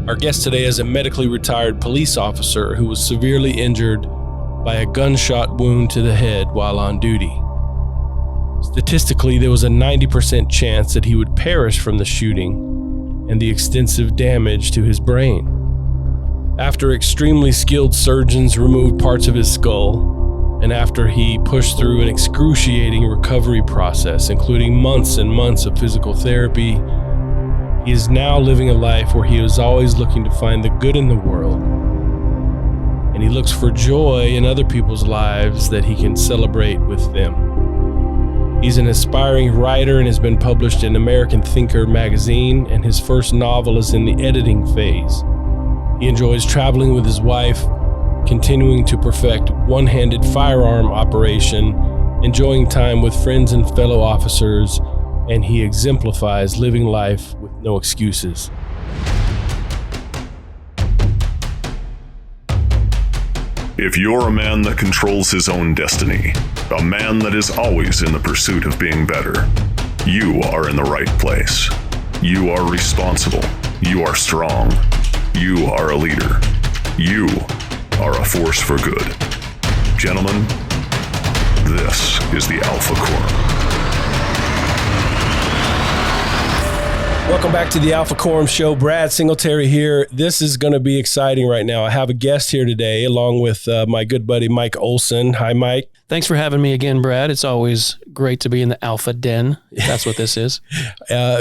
Our guest today is a medically retired police officer who was severely injured by a gunshot wound to the head while on duty. Statistically, there was a 90% chance that he would perish from the shooting and the extensive damage to his brain. After extremely skilled surgeons removed parts of his skull, and after he pushed through an excruciating recovery process, including months and months of physical therapy, he is now living a life where he is always looking to find the good in the world, and he looks for joy in other people's lives that he can celebrate with them. He's an aspiring writer and has been published in American Thinker magazine, and his first novel is in the editing phase. He enjoys traveling with his wife, continuing to perfect one-handed firearm operation, enjoying time with friends and fellow officers, and he exemplifies living life with no excuses. If you're a man that controls his own destiny, a man that is always in the pursuit of being better, you are in the right place. You are responsible. You are strong. You are a leader. You are a force for good. Gentlemen, this is the Alpha Quorum. Welcome back to the Alpha Quorum Show. Brad Singletary here. This is going to be exciting right now. I have a guest here today along with my good buddy Mike Olson. Hi, Mike. Thanks for having me again, Brad. It's always great to be in the Alpha Den. That's what this is.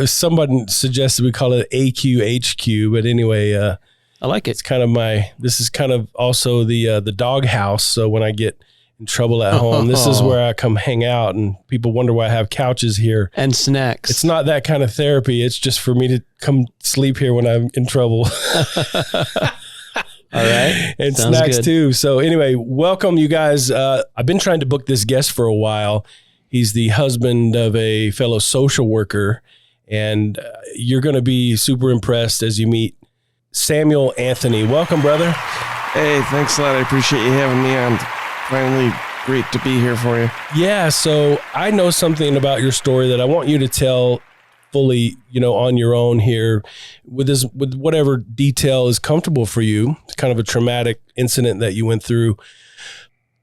Somebody suggested we call it AQHQ, but anyway, I like it. It's kind of this is kind of also the dog house. So when I get in trouble at home, this is where I come hang out, and people wonder why I have couches here. And snacks. It's not that kind of therapy. It's just for me to come sleep here when I'm in trouble. All right. And Sounds snacks good. too. So anyway, welcome you guys. I've been trying to book this guest for a while. He's the husband of a fellow social worker, and you're going to be super impressed as you meet Samuel Anthony. Welcome, brother. Hey, thanks a lot. I appreciate you having me on. Finally, great to be here for you. Yeah, so I know something about your story that I want you to tell fully, on your own here with whatever detail is comfortable for you. It's kind of a traumatic incident that you went through.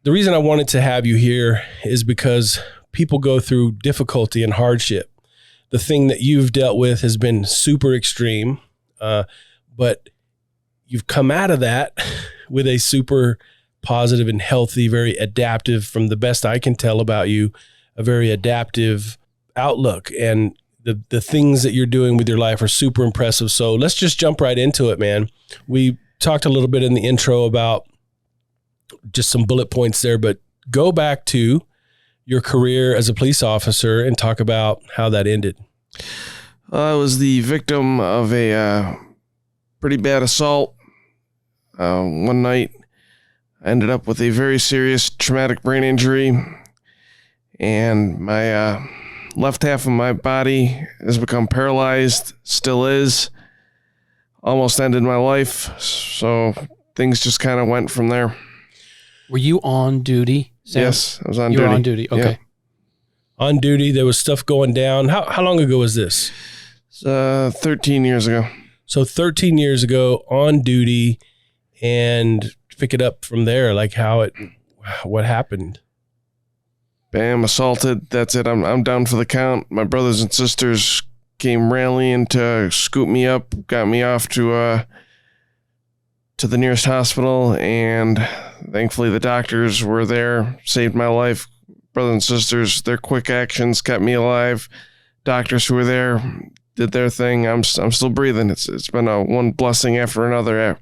The reason I wanted to have you here is because people go through difficulty and hardship. The thing that you've dealt with has been super extreme, but you've come out of that with a super positive and healthy, very adaptive, from the best I can tell about you, a very adaptive outlook. And the things that you're doing with your life are super impressive. So let's just jump right into it, man. We talked a little bit in the intro about just some bullet points there, but go back to your career as a police officer and talk about how that ended. I was the victim of a pretty bad assault. One night, I ended up with a very serious traumatic brain injury, and my left half of my body has become paralyzed, still is. Almost ended my life, so things just kind of went from there. Were you on duty, Sam? Yes, I was on you duty. You were on duty, okay. Yeah. On duty, there was stuff going down. How long ago was this? 13 years ago. So 13 years ago, on duty, and pick it up from there, like what happened? Bam, assaulted. That's it. I'm down for the count. My brothers and sisters came rallying to scoop me up, got me off to the nearest hospital, and thankfully the doctors were there, saved my life. Brothers and sisters, their quick actions kept me alive. Doctors who were there did their thing. I'm still breathing. It's been one blessing after another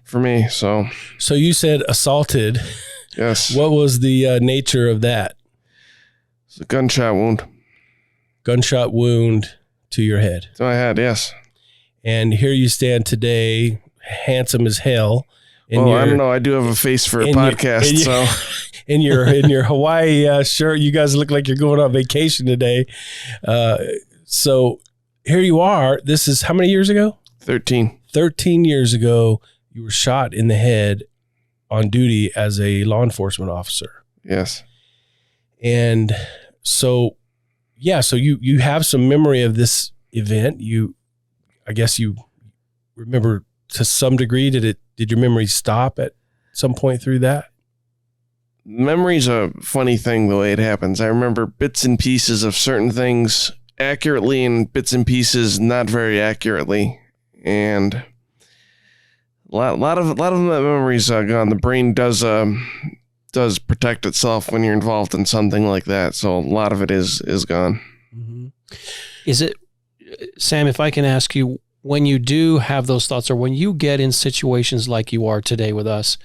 for me. So you said assaulted. Yes. What was the nature of that? It's a gunshot wound. Gunshot wound to your head. To my head, yes. And here you stand today, handsome as hell. I don't know. I do have a face for a podcast, so in your Hawaii shirt, you guys look like you're going on vacation today. So here you are. This is how many years ago? 13. 13 years ago, you were shot in the head on duty as a law enforcement officer. Yes. And so you have some memory of this event. I guess you remember to some degree? Did your memory stop at some point through that? Memory's a funny thing the way it happens. I remember bits and pieces of certain things accurately and bits and pieces not very accurately. And a lot of that memory's gone. The brain does protect itself when you're involved in something like that. So a lot of it is gone. Mm-hmm. Is it, Sam, if I can ask you, when you do have those thoughts or when you get in situations like you are today with us,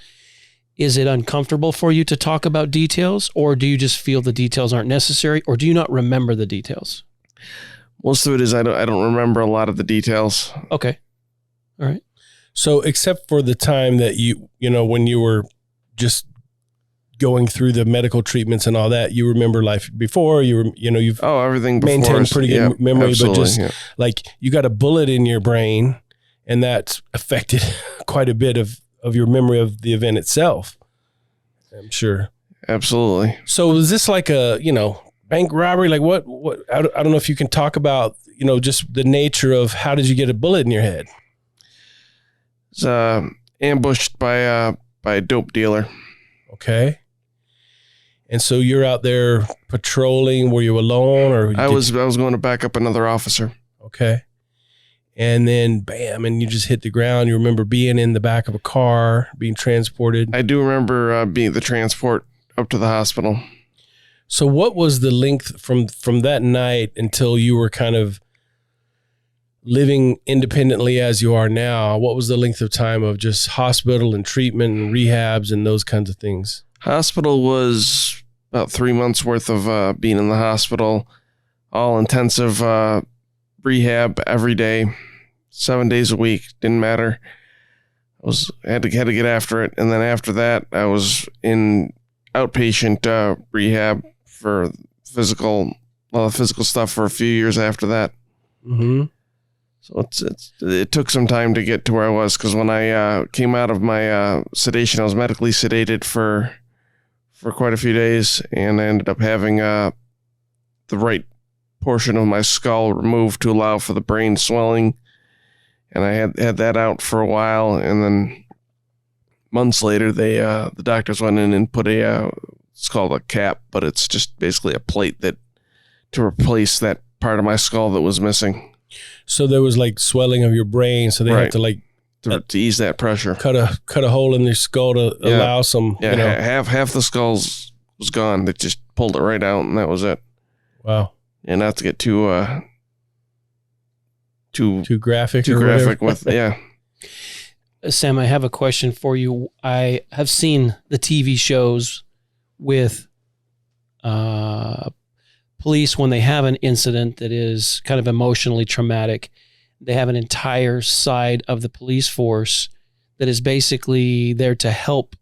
is it uncomfortable for you to talk about details, or do you just feel the details aren't necessary, or do you not remember the details? Most of it is I don't remember a lot of the details. Okay. All right. So except for the time that when you were just going through the medical treatments and all that, you remember life before, you've everything before maintained pretty good memory, but just like you got a bullet in your brain and that's affected quite a bit of your memory of the event itself, I'm sure. Absolutely. So was this like a, bank robbery? Like what, I don't know if you can talk about, just the nature of how did you get a bullet in your head? It was ambushed by a dope dealer. Okay. And so you're out there patrolling. Were you alone, or I was going to back up another officer. Okay. And then bam, and you just hit the ground. You remember being in the back of a car, being transported. I do remember being the transport up to the hospital. So what was the length from that night until you were kind of living independently as you are now? What was the length of time of just hospital and treatment and rehabs and those kinds of things? Hospital was about 3 months worth of being in the hospital, all intensive rehab every day, 7 days a week. Didn't matter. I had to get after it, and then after that, I was in outpatient rehab for physical stuff for a few years after that. Mm-hmm. So it took some time to get to where I was, because when I came out of my sedation, I was medically sedated for quite a few days, and I ended up having the right portion of my skull removed to allow for the brain swelling, and I had that out for a while, and then months later, the doctors went in and put it's called a cap, but it's just basically a plate to replace that part of my skull that was missing. So there was like swelling of your brain, so they had to like to ease that pressure. Cut a hole in your skull to allow some. Half the skull was gone. They just pulled it right out, and that was it. Wow. And not to get too graphic. Too graphic with Sam, I have a question for you. I have seen the TV shows with police when they have an incident that is kind of emotionally traumatic. They have an entire side of the police force that is basically there to help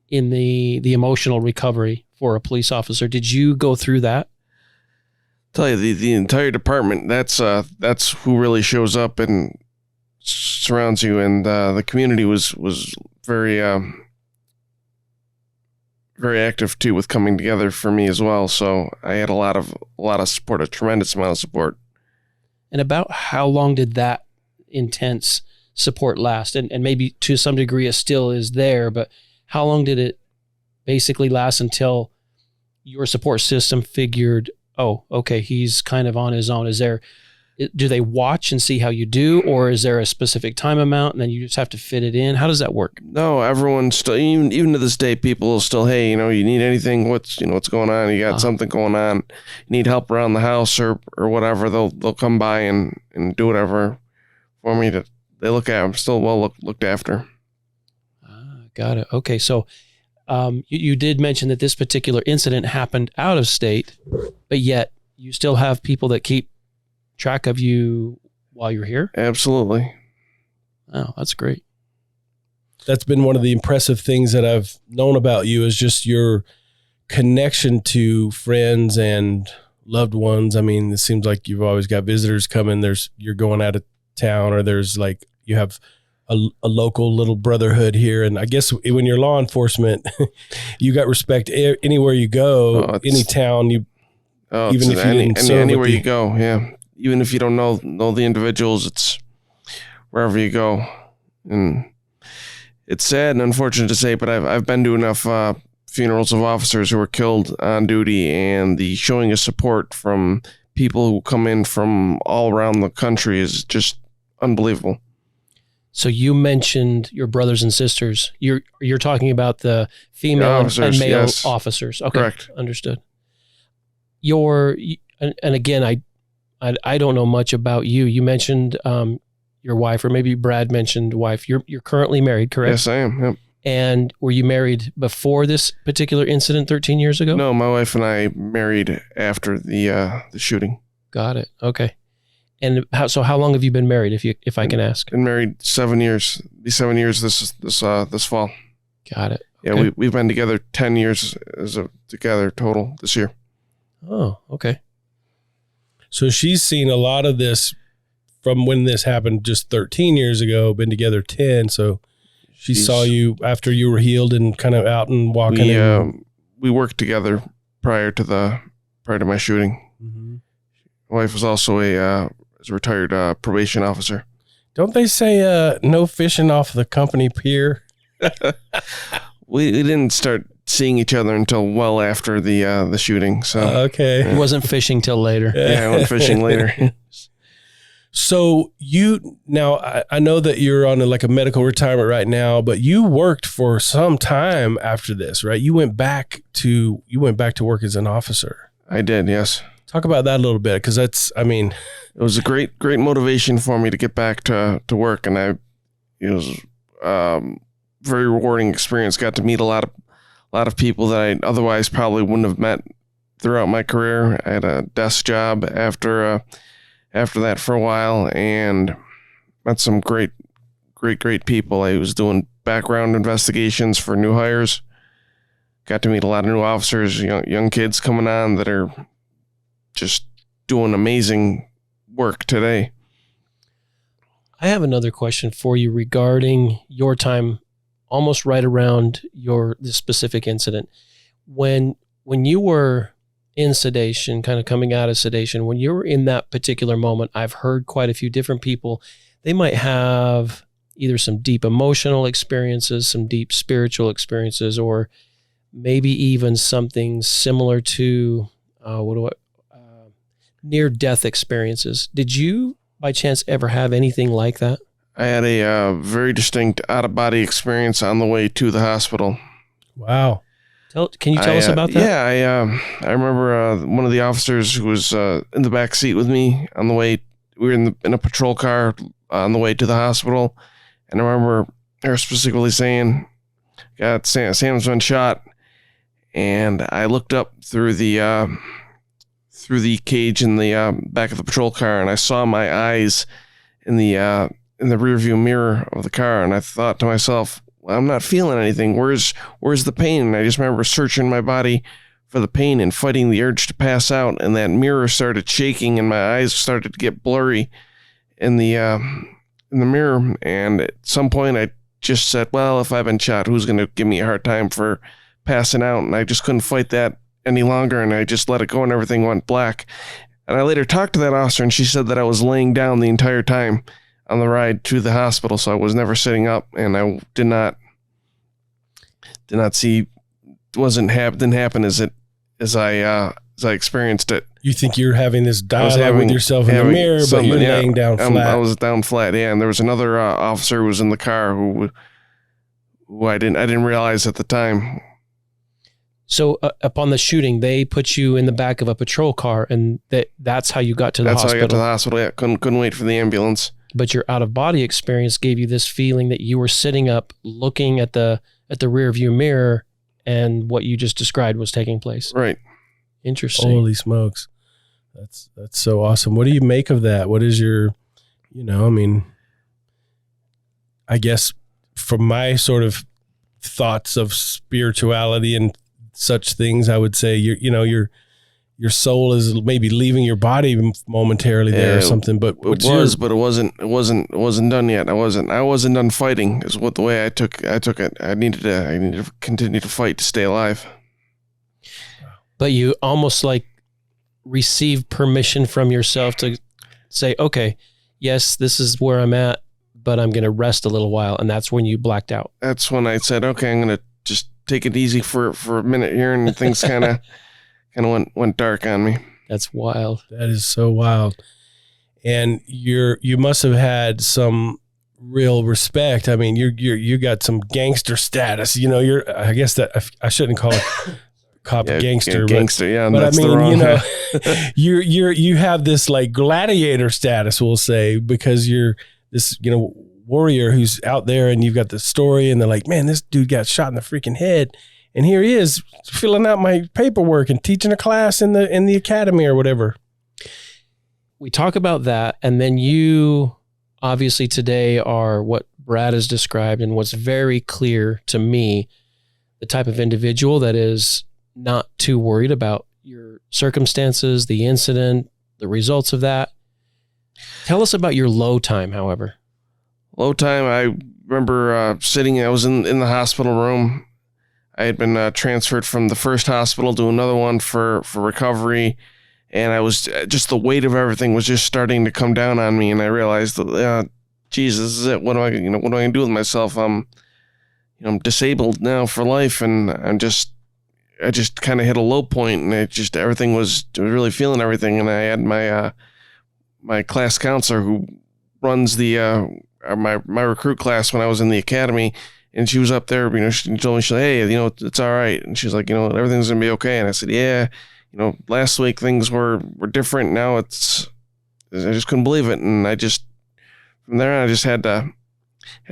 in the emotional recovery for a police officer. Did you go through that? Tell you, the entire department, that's who really shows up and surrounds you, and the community was very very active too with coming together for me as well. So I had a lot of support, a tremendous amount of support. And about how long did that intense support last? And maybe to some degree it still is there, but how long did it basically last until your support system figured, oh, okay, he's kind of on his own? Do they watch and see how you do, or is there a specific time amount and then you just have to fit it in? How does that work? No, everyone's still, even to this day, people will still, hey, you need anything? What's going on? You got something going on? You need help around the house or whatever? They'll come by and do whatever for me. They look at. I'm still well looked after. Got it. Okay, so you did mention that this particular incident happened out of state, but yet you still have people that keep track of you while you're here? Absolutely. Oh, that's great. That's been one of the impressive things that I've known about you, is just your connection to friends and loved ones. I mean, it seems like you've always got visitors coming. You're going out of town, or there's like, you have a local little brotherhood here. And I guess when you're law enforcement, you got respect anywhere you go, any town, even if you didn't serve anywhere you go. Yeah. Even if you don't know the individuals, it's wherever you go. And it's sad and unfortunate to say, but I've been to enough funerals of officers who were killed on duty, and the showing of support from people who come in from all around the country is just unbelievable. So you mentioned your brothers and sisters. You're talking about the female officers, and male yes. officers. Okay, Correct. Understood. And again, I don't know much about you. You mentioned your wife, or maybe Brad mentioned wife. You're currently married, correct? Yes, I am. Yep. And were you married before this particular incident 13 years ago? No, my wife and I married after the shooting. Got it. Okay. And how long have you been married, if I can ask? Been married 7 years. Be 7 years this fall. Got it. Yeah, Okay. we've been together 10 years together total this year. Oh, okay. So she's seen a lot of this from when this happened just 13 years ago, been together 10. So she saw you after you were healed and kind of out and walking. We worked together prior to my shooting. Mm-hmm. My wife was also a retired probation officer. Don't they say no fishing off the company pier? We didn't start seeing each other until well after the shooting. So okay. He wasn't fishing till later. yeah, I went fishing later. So I know that you're on a medical retirement right now, but you worked for some time after this, right? You went back to work as an officer. I did, yes. Talk about that a little bit, because it was a great motivation for me to get back to work, and it was very rewarding experience. Got to meet a lot of people that I otherwise probably wouldn't have met throughout my career. I had a desk job after that for a while, and met some great people. I was doing background investigations for new hires. Got to meet a lot of new officers, young kids coming on that are just doing amazing work today. I have another question for you regarding your time almost right around this specific incident. When you were in sedation, kind of coming out of sedation, when you were in that particular moment, I've heard quite a few different people, they might have either some deep emotional experiences, some deep spiritual experiences, or maybe even something similar to near-death experiences. Did you, by chance, ever have anything like that? I had a very distinct out-of-body experience on the way to the hospital. wow. Can you tell us about that? Yeah, I remember one of the officers who was in the back seat with me on the way. We were in a patrol car on the way to the hospital, and I remember her specifically saying, "God, Sam's been shot." And I looked up through the cage in the back of the patrol car, and I saw my eyes in the rearview mirror of the car, and I thought to myself, I'm not feeling anything. Where's the pain? And I just remember searching my body for the pain and fighting the urge to pass out. And that mirror started shaking, and my eyes started to get blurry in the mirror. And at some point, I just said, "Well, if I've been shot, who's going to give me a hard time for passing out?" And I just couldn't fight that any longer, and I just let it go, and everything went black. And I later talked to that officer, and she said that I was laying down the entire time on the ride to the hospital, so I was never sitting up, and I didn't see, didn't happen as I experienced it. You think you're having this dialogue with yourself in the mirror, but you're laying down flat. I was down flat, yeah. And there was another officer who was in the car who I didn't realize at the time. So upon the shooting, they put you in the back of a patrol car, and that's how you got to the hospital. That's how I got to the hospital. Yeah, couldn't wait for the ambulance. But your out-of-body experience gave you this feeling that you were sitting up, looking at the rear view mirror, and what you just described was taking place. Right. Interesting. Holy smokes. That's so awesome. What do you make of that? What is your, I guess from my sort of thoughts of spirituality and such things, I would say your soul is maybe leaving your body momentarily there or something, but it wasn't done yet. I wasn't done fighting is what the way I took it. I needed to continue to fight to stay alive. But you almost received permission from yourself to say, okay, yes, this is where I'm at, but I'm going to rest a little while. And that's when you blacked out. That's when I said, okay, I'm going to just take it easy for a minute here. And things kind of went dark on me. That's wild. That is so wild. And you must have had some real respect. I mean, you got some gangster status. You know, I guess that I shouldn't call it cop gangster. Gangster, yeah. But I that's mean, the wrong, you know, you have this like gladiator status, we'll say, because you're this, you know, warrior who's out there, and you've got the story, and they're like, man, this dude got shot in the freaking head, and here he is filling out my paperwork and teaching a class in the academy or whatever. We talk about that, and then you obviously today are what Brad has described, and what's very clear to me, the type of individual that is not too worried about your circumstances, the incident, the results of that. Tell us about your low time, however. Low time, I remember I was in the hospital room. I had been transferred from the first hospital to another one for recovery. And I was just, the weight of everything was just starting to come down on me. And I realized that, geez, this is it. What am I going to do with myself? I'm disabled now for life. And I just kind of hit a low point, and everything was really feeling everything. And I had my class counselor who runs my recruit class when I was in the academy. And she was up there, she told me, hey, it's all right. And she's like, everything's going to be okay. And I said, yeah, last week things were different. Now I just couldn't believe it. And from there, I just had to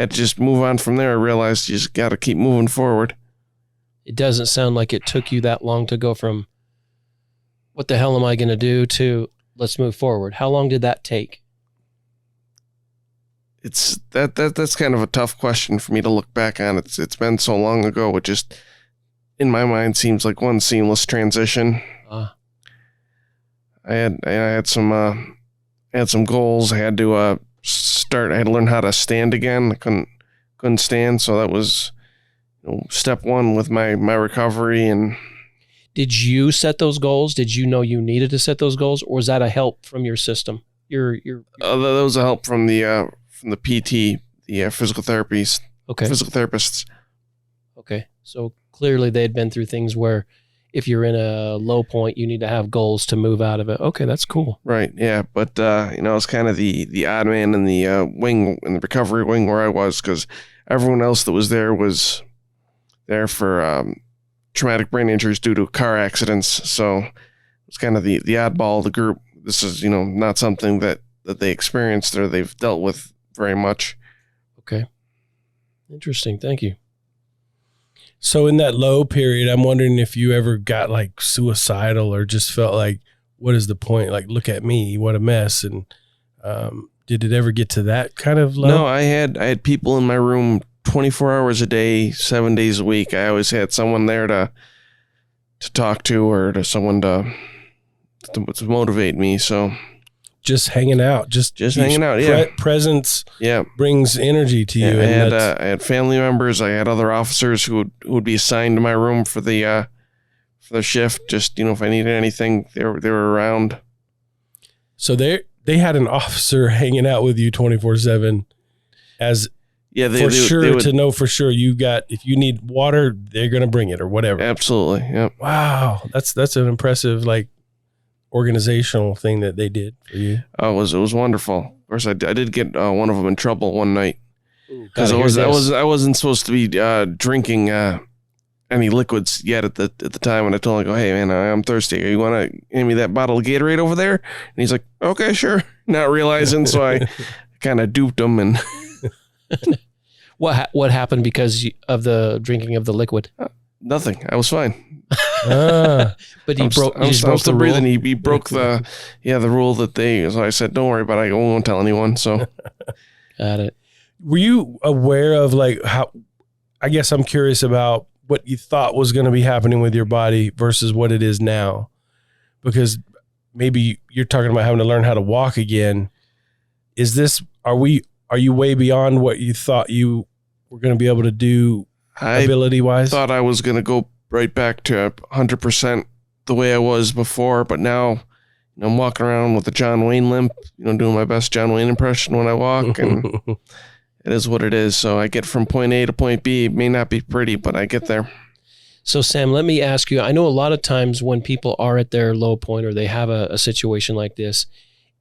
just move on from there. I realized you just got to keep moving forward. It doesn't sound like it took you that long to go from what the hell am I going to do to let's move forward. How long did that take? It's that's kind of a tough question for me to look back on. It's been so long ago. It just, in my mind, seems like one seamless transition. I had some goals. I had to I had to learn how to stand again. I couldn't stand, so that was step one with my recovery. And did you set those goals? Did you know you needed to set those goals, or was that a help from your system? That was a help from the PT, the physical therapies. Okay. Physical therapists. Okay. So clearly they'd been through things where if you're in a low point, you need to have goals to move out of it. Okay, that's cool. Right. Yeah. But I was kind of the odd man in the wing, in the recovery wing where I was, because everyone else that was there for traumatic brain injuries due to car accidents. So it was kind of the oddball of the group. This is, not something that they experienced or they've dealt with very much. Okay. Interesting. Thank you. So in that low period, I'm wondering if you ever got like suicidal or just felt like, what is the point? Like, look at me, what a mess. And did it ever get to that kind of low? No, I had people in my room 24 hours a day, 7 days a week. I always had someone there to talk to, or to someone to motivate me. So just hanging out, just hanging out. Yeah. Presence. Yeah. Brings energy to you. Yeah, I had family members. I had other officers who would be assigned to my room for the shift. Just, if I needed anything, they were around. So they had an officer hanging out with you 24/7 as, yeah, they would, to know for sure if you need water, they're going to bring it or whatever. Absolutely. Yeah. Wow. That's an impressive, like, organizational thing that they did for you. It was wonderful. Of course, I did get one of them in trouble one night because I wasn't supposed to be drinking any liquids yet at the time. And I told him, hey man, I'm thirsty. You want to hand me that bottle of Gatorade over there? And he's like, okay, sure. Not realizing, so I kind of duped him. And what happened because of the drinking of the liquid? Nothing. I was fine. But he broke the breathing. He broke the rule that so I said, don't worry about it. I won't tell anyone. So got it. Were you aware of like how, I guess I'm curious about what you thought was going to be happening with your body versus what it is now, because maybe you're talking about having to learn how to walk again. Are you way beyond what you thought you were going to be able to do ability wise? I thought I was going to go right back to 100% the way I was before, but now I'm walking around with a John Wayne limp, doing my best John Wayne impression when I walk, and it is what it is. So I get from point A to point B. It may not be pretty, but I get there. So Sam, let me ask you, I know a lot of times when people are at their low point or they have a situation like this,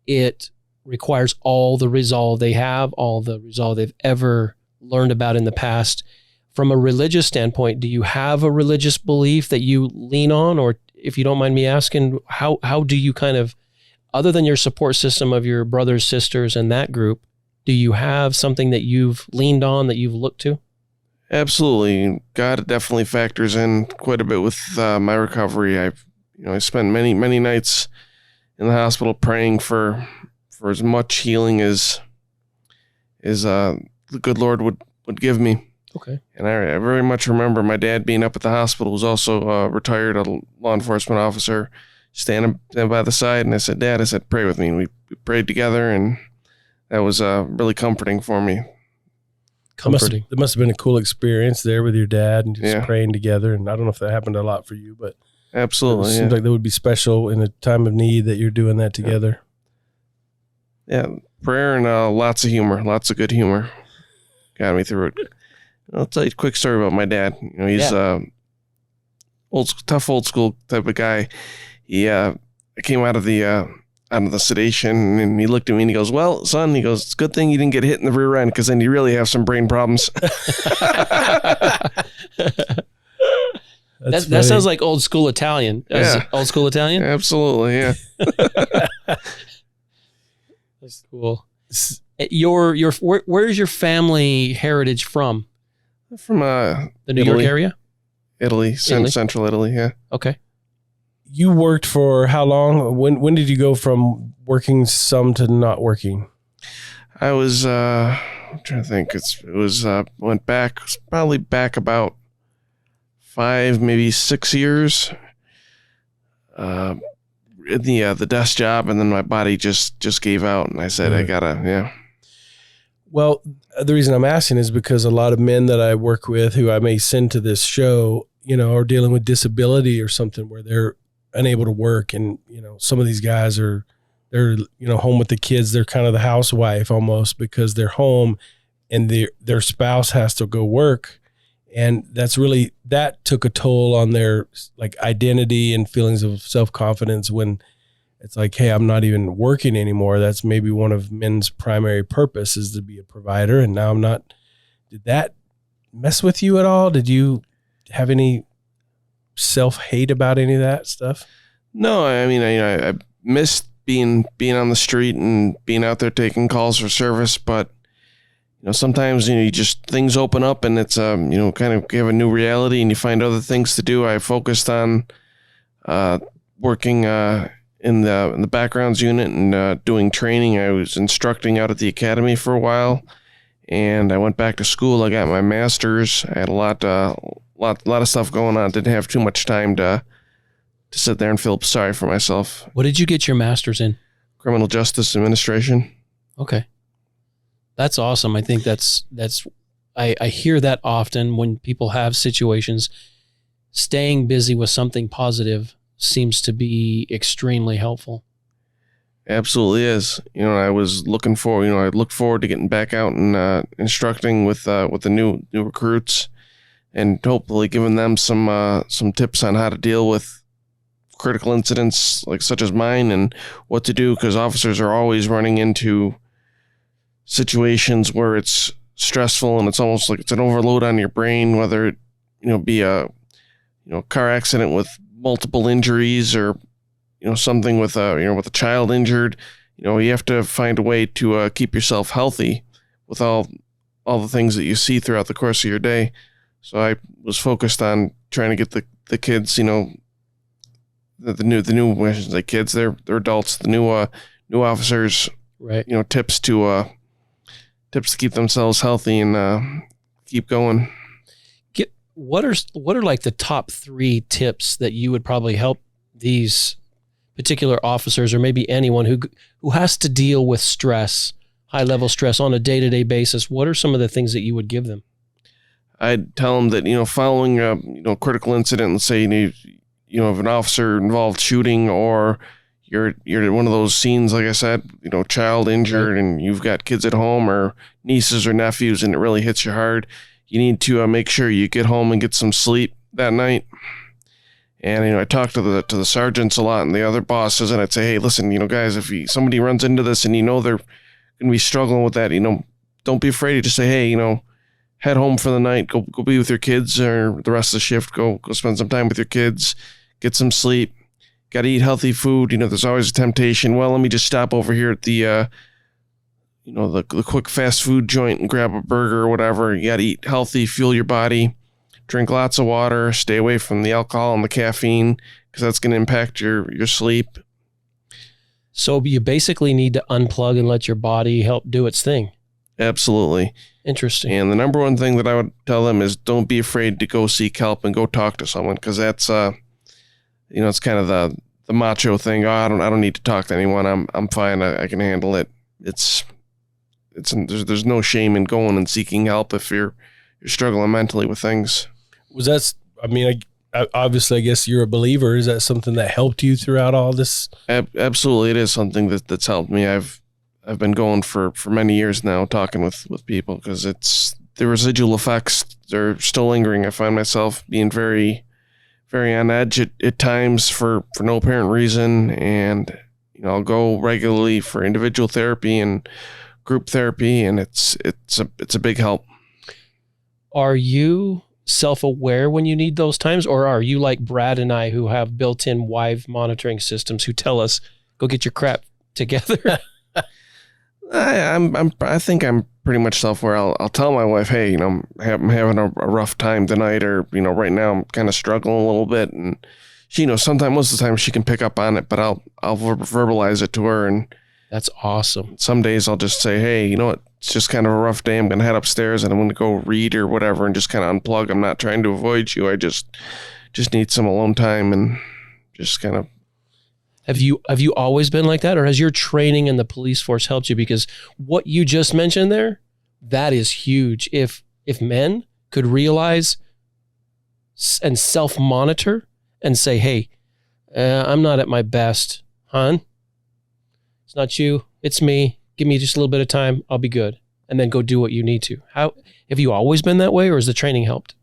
it requires all the resolve they have, all the resolve they've ever learned about in the past. From a religious standpoint, do you have a religious belief that you lean on? Or if you don't mind me asking, how do you kind of, other than your support system of your brothers, sisters, and that group, do you have something that you've leaned on, that you've looked to? Absolutely. God definitely factors in quite a bit with my recovery. I spent many nights in the hospital praying for as much healing as the good Lord would give me. Okay. And I very much remember my dad being up at the hospital, who's also retired, a law enforcement officer, standing by the side. And I said, Dad, pray with me. And we prayed together, and that was really comforting for me. Comforting. There must have been a cool experience there with your dad and just praying together. And I don't know if that happened a lot for you, but absolutely, it seems like that would be special in a time of need that you're doing that together. Yeah, prayer and lots of humor, lots of good humor got me through it. I'll tell you a quick story about my dad. He's tough old school type of guy. He came out of the sedation, and he looked at me and he goes, "Well, son," he goes, "it's a good thing you didn't get hit in the rear end, because then you really have some brain problems." That sounds like old school Italian. Old school Italian? Absolutely, yeah. That's cool. Where's your family heritage from? From the New York area? Italy, central Italy, yeah. Okay. You worked for how long? When did you go from working some to not working? I was I'm trying to think. Went back, probably back about 5, maybe 6 years. In the desk job, and then my body just gave out, and I said, I gotta, Well, the reason I'm asking is because a lot of men that I work with, who I may send to this show, are dealing with disability or something where they're unable to work. And, some of these guys they're home with the kids. They're kind of the housewife almost, because they're home and their spouse has to go work. And that took a toll on their identity and feelings of self-confidence, when it's like, hey, I'm not even working anymore. That's maybe one of men's primary purpose, is to be a provider. And now I'm not. Did that mess with you at all? Did you have any self-hate about any of that stuff? No, I mean, I missed being on the street and being out there taking calls for service, but sometimes you just things open up, and it's kind of you have a new reality, and you find other things to do. I focused on working in the backgrounds unit and doing training. I was instructing out at the academy for a while, and I went back to school. I got my master's. I had a lot of stuff going on. Didn't have too much time to sit there and feel sorry for myself. What did you get your master's in? Criminal Justice Administration. Okay. That's awesome. I think I hear that often when people have situations. Staying busy with something positive seems to be extremely helpful. Absolutely is. I was looking forward. I look forward to getting back out and instructing with the new recruits, and hopefully giving them some tips on how to deal with critical incidents such as mine, and what to do, because officers are always running into situations where it's stressful, and it's almost like it's an overload on your brain, whether it be a car accident with multiple injuries, or something with a child injured. You have to find a way to keep yourself healthy with all the things that you see throughout the course of your day. So I was focused on trying to get the kids, the new kids, they're adults, the new officers, right? Tips to keep themselves healthy and keep going. What are like the top 3 tips that you would probably help these particular officers, or maybe anyone who has to deal with stress, high level stress on a day-to-day basis? What are some of the things that you would give them? I'd tell them that, following a critical incident, let's say you have an officer involved shooting, or you're one of those scenes, like I said, child injured and you've got kids at home or nieces or nephews and it really hits you hard. You need to make sure you get home and get some sleep that night. And, I talk to the sergeants a lot and the other bosses, and I'd say, hey, listen, guys, if somebody runs into this and they're going to be struggling with that, don't be afraid to just say, hey, head home for the night, go be with your kids, or the rest of the shift, go spend some time with your kids, get some sleep, got to eat healthy food. There's always a temptation. Well, let me just stop over here at the quick fast food joint and grab a burger or whatever. You got to eat healthy, fuel your body. Drink lots of water, stay away from the alcohol and the caffeine because that's going to impact your sleep. So you basically need to unplug and let your body help do its thing. Absolutely. Interesting. And the number one thing that I would tell them is don't be afraid to go seek help and go talk to someone because that's, it's kind of the macho thing. Oh, I don't need to talk to anyone. I'm fine. I can handle it. There's no shame in going and seeking help if you're struggling mentally with things. Obviously, I guess you're a believer. Is that something that helped you throughout all this? Absolutely. It is something that's helped me. I've been going for many years now, talking with people because it's the residual effects are still lingering. I find myself being very, very on edge at times for no apparent reason. And, I'll go regularly for individual therapy and group therapy. And it's a big help. Are you self-aware when you need those times, or are you like Brad and I who have built-in wife monitoring systems who tell us, go get your crap together? I think I'm pretty much self-aware. I'll tell my wife, hey, I'm having a rough time tonight, or, right now I'm kind of struggling a little bit. And she, most of the time she can pick up on it, but I'll verbalize it to her. And that's awesome. Some days I'll just say, hey, what? It's just kind of a rough day. I'm going to head upstairs and I'm going to go read or whatever and just kind of unplug. I'm not trying to avoid you. I just need some alone time and just kind of. Have you always been like that, or has your training in the police force helped you? Because what you just mentioned there, that is huge. If men could realize and self-monitor and say, hey, I'm not at my best, hon. It's not you, it's me. Give me just a little bit of time. I'll be good. And then go do what you need to. How have you always been that way, or has the training helped?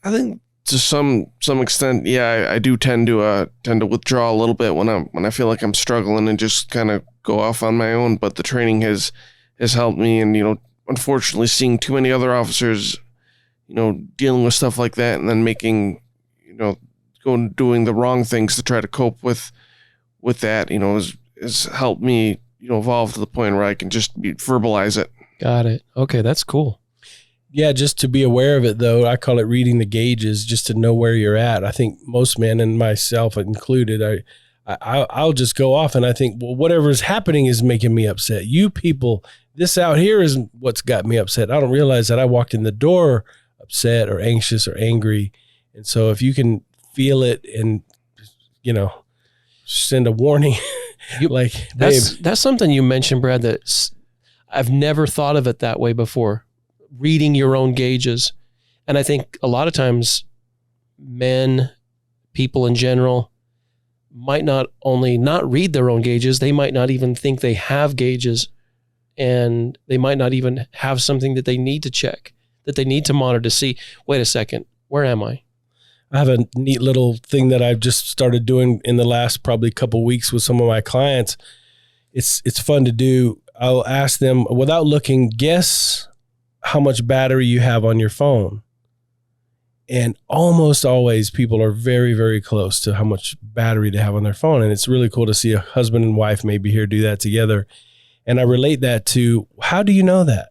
I think to some extent, yeah, I do tend to withdraw a little bit when I feel like I'm struggling and just kind of go off on my own. But the training has helped me, and unfortunately, seeing too many other officers, dealing with stuff like that, and then making, doing the wrong things to try to cope with that, has helped me. Evolve to the point where I can just verbalize it. Got it. Okay, that's cool. Yeah, just to be aware of it, though. I call it reading the gauges, just to know where you're at. I think most men, and myself included, I'll just go off and I think, well, whatever is happening is making me upset. You people, this out here is what's got me upset. I don't realize that I walked in the door upset or anxious or angry. And so if you can feel it and, send a warning, that's something you mentioned, Brad, that I've never thought of it that way before. Reading your own gauges. And I think a lot of times men, people in general, might not only not read their own gauges, they might not even think they have gauges, and they might not even have something that they need to check, that they need to monitor to see, wait a second, where am I? I have a neat little thing that I've just started doing in the last probably couple weeks with some of my clients. It's fun to do. I'll ask them, without looking, guess how much battery you have on your phone. And almost always people are very, very close to how much battery they have on their phone. And it's really cool to see a husband and wife maybe here do that together. And I relate that to, how do you know that?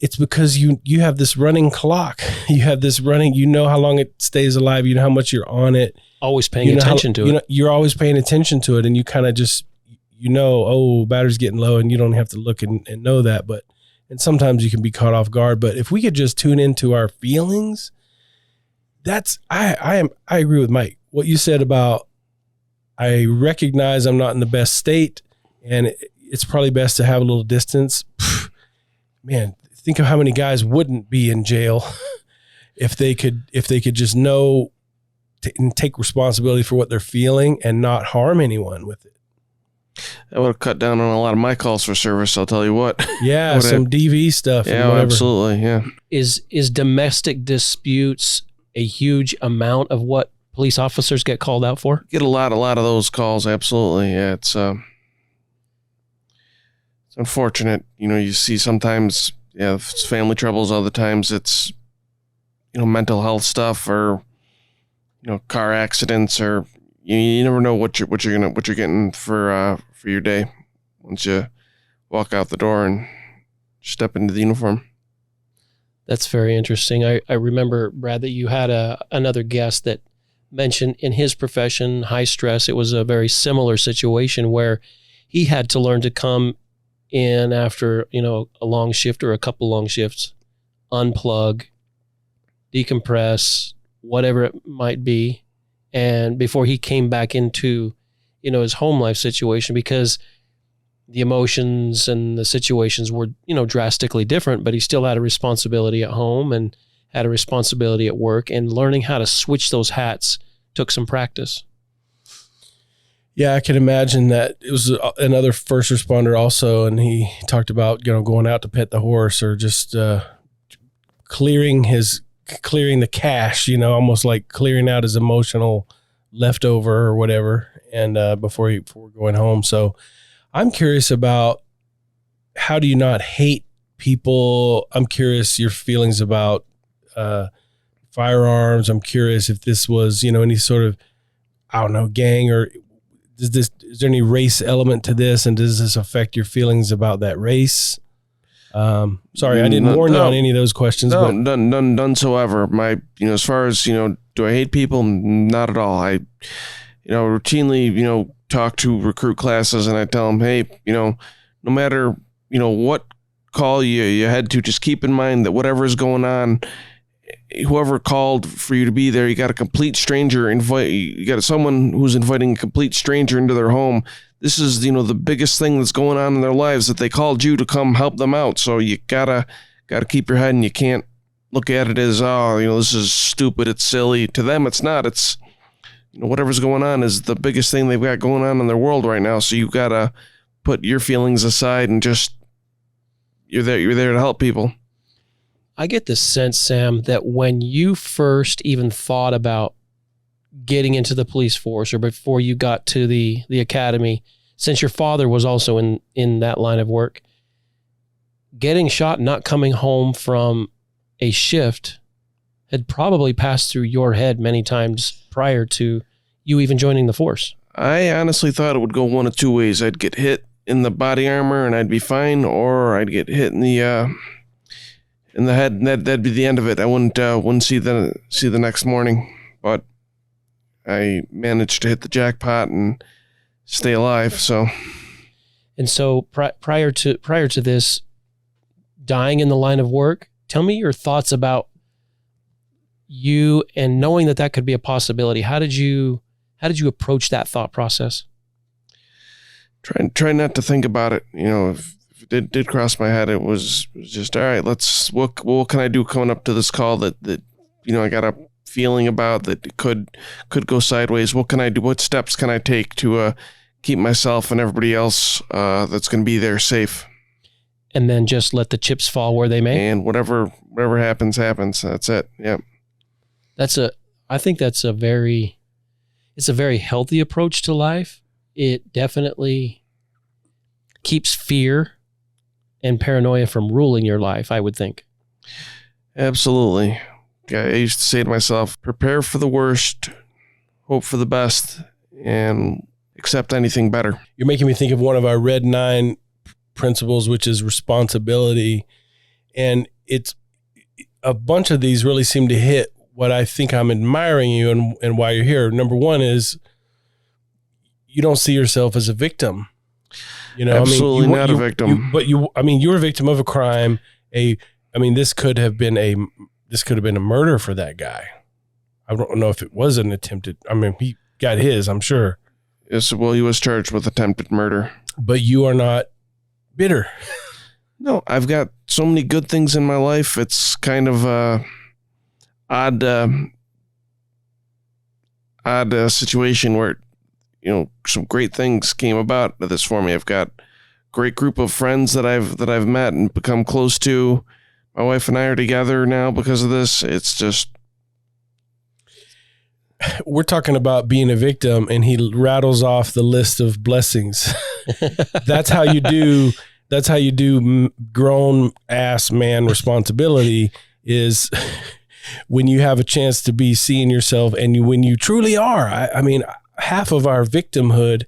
It's because you have this running clock. You have this running, how long it stays alive. You know how much you're on it. Always paying attention to it. You're always paying attention to it. And you kind of just, oh, battery's getting low, and you don't have to look and know that. And sometimes you can be caught off guard. But if we could just tune into our feelings, I agree with Mike. What you said about, I recognize I'm not in the best state, and it's probably best to have a little distance. Man, think of how many guys wouldn't be in jail if they could just know and take responsibility for what they're feeling and not harm anyone with it. That would have cut down on a lot of my calls for service, I'll tell you what. Yeah, some DV stuff. Yeah, and whatever. absolutely, yeah. Is domestic disputes a huge amount of what police officers get called out for? Get a lot of those calls, absolutely. Yeah, it's unfortunate. You see sometimes, it's family troubles. Other times it's, mental health stuff or, car accidents, or you never know what you're getting for your day once you walk out the door and step into the uniform. That's very interesting. I remember, Brad, that you had another guest that mentioned in his profession, high stress. It was a very similar situation where he had to learn to come in after, a long shift or a couple long shifts, unplug, decompress, whatever it might be. And before he came back into, his home life situation, because the emotions and the situations were, drastically different, but he still had a responsibility at home and had a responsibility at work, and learning how to switch those hats took some practice. Yeah, I can imagine that. It was another first responder also, and he talked about, going out to pet the horse or just clearing the cache, almost like clearing out his emotional leftover or whatever, and before going home. So I'm curious about, how do you not hate people? I'm curious your feelings about firearms. I'm curious if this was, any sort of, gang, or is there any race element to this, and does this affect your feelings about that race? Sorry, I didn't warn you on any of those questions. No, but none whatsoever. As far as, do I hate people? Not at all. I, routinely, talk to recruit classes, and I tell them, hey, no matter, what call you head to, just keep in mind that whatever is going on, whoever called for you to be there, you got a complete stranger you got someone who's inviting a complete stranger into their home. This is, the biggest thing that's going on in their lives, that they called you to come help them out. So you gotta keep your head, and you can't look at it as, this is stupid, it's silly. To them, it's not. It's, whatever's going on is the biggest thing they've got going on in their world right now. So you gotta put your feelings aside and just, you're there to help people. I get the sense, Sam, that when you first even thought about getting into the police force, or before you got to the academy, since your father was also in that line of work, getting shot, not coming home from a shift had probably passed through your head many times prior to you even joining the force. I honestly thought it would go one of two ways. I'd get hit in the body armor and I'd be fine, or I'd get hit in the head, and that'd be the end of it. I wouldn't see the next morning, but I managed to hit the jackpot and stay alive. So prior to this, dying in the line of work, tell me your thoughts about you and knowing that could be a possibility. How did you approach that thought process? Try not to think about it. If it did cross my head, it was just, all right, what can I do coming up to this call that I got a feeling about that it could go sideways? What can I do? What steps can I take to keep myself and everybody else that's going to be there safe? And then just let the chips fall where they may. And whatever happens. That's it. Yeah. I think it's a very healthy approach to life. It definitely keeps fear and paranoia from ruling your life, I would think. Absolutely. I used to say to myself, prepare for the worst, hope for the best, and accept anything better. You're making me think of one of our Red 9 principles, which is responsibility. And it's a bunch of these really seem to hit what I think I'm admiring you and why you're here. Number one is you don't see yourself as a victim. Absolutely not a victim. You're a victim of a crime. This could have been a murder for that guy. I don't know if it was an attempted. He got his, I'm sure. Yes, well, he was charged with attempted murder. But you are not bitter. No, I've got so many good things in my life. It's kind of odd situation where some great things came about this for me. I've got a great group of friends that I've met and become close to. My wife and I are together now because of this. It's just, we're talking about being a victim, and he rattles off the list of blessings. That's how you do grown ass man responsibility, is when you have a chance to be seeing yourself, and when you truly are. I mean, half of our victimhood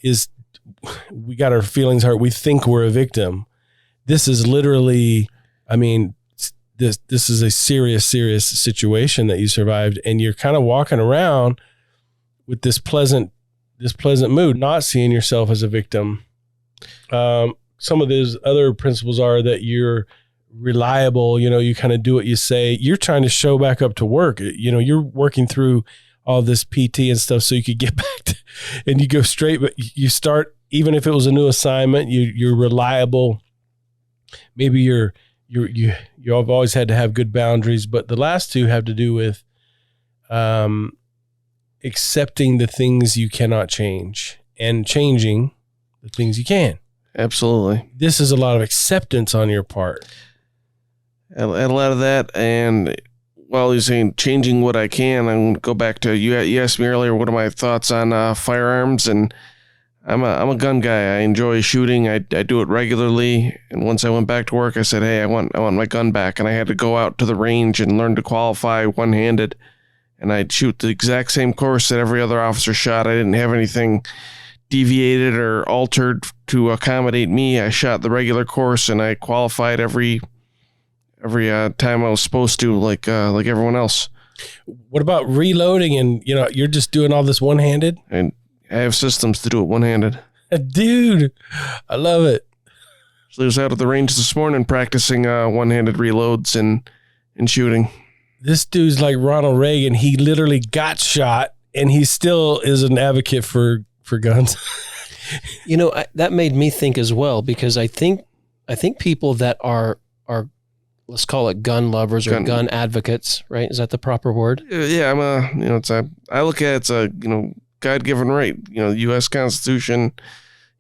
is we got our feelings hurt. We think we're a victim. This is literally, I mean, this is a serious situation that you survived, and you're kind of walking around with this pleasant mood, not seeing yourself as a victim. Some of those other principles are that you're reliable, you kind of do what you say. You're trying to show back up to work. You're working through all this PT and stuff so you could get back to, and you go straight, but you start, even if it was a new assignment, you're reliable. Maybe you've always had to have good boundaries, but the last two have to do with accepting the things you cannot change and changing the things you can. Absolutely. This is a lot of acceptance on your part. A lot of that, and while you're saying changing what I can, I'm going to go back to, you asked me earlier what are my thoughts on firearms, and I'm a gun guy. I enjoy shooting. I do it regularly, and once I went back to work, I said, hey, I want my gun back, and I had to go out to the range and learn to qualify one-handed, and I'd shoot the exact same course that every other officer shot. I didn't have anything deviated or altered to accommodate me. I shot the regular course, and I qualified every time I was supposed to, like everyone else. What about reloading? And you're just doing all this one-handed? And I have systems to do it one-handed. Dude, I love it. So I was out at the range this morning practicing one-handed reloads and shooting. This dude's like Ronald Reagan. He literally got shot, and he still is an advocate for guns. That made me think as well, because I think people that are let's call it gun lovers or gun advocates, right? Is that the proper word? Yeah, I look at it's a God-given right. The U.S. Constitution,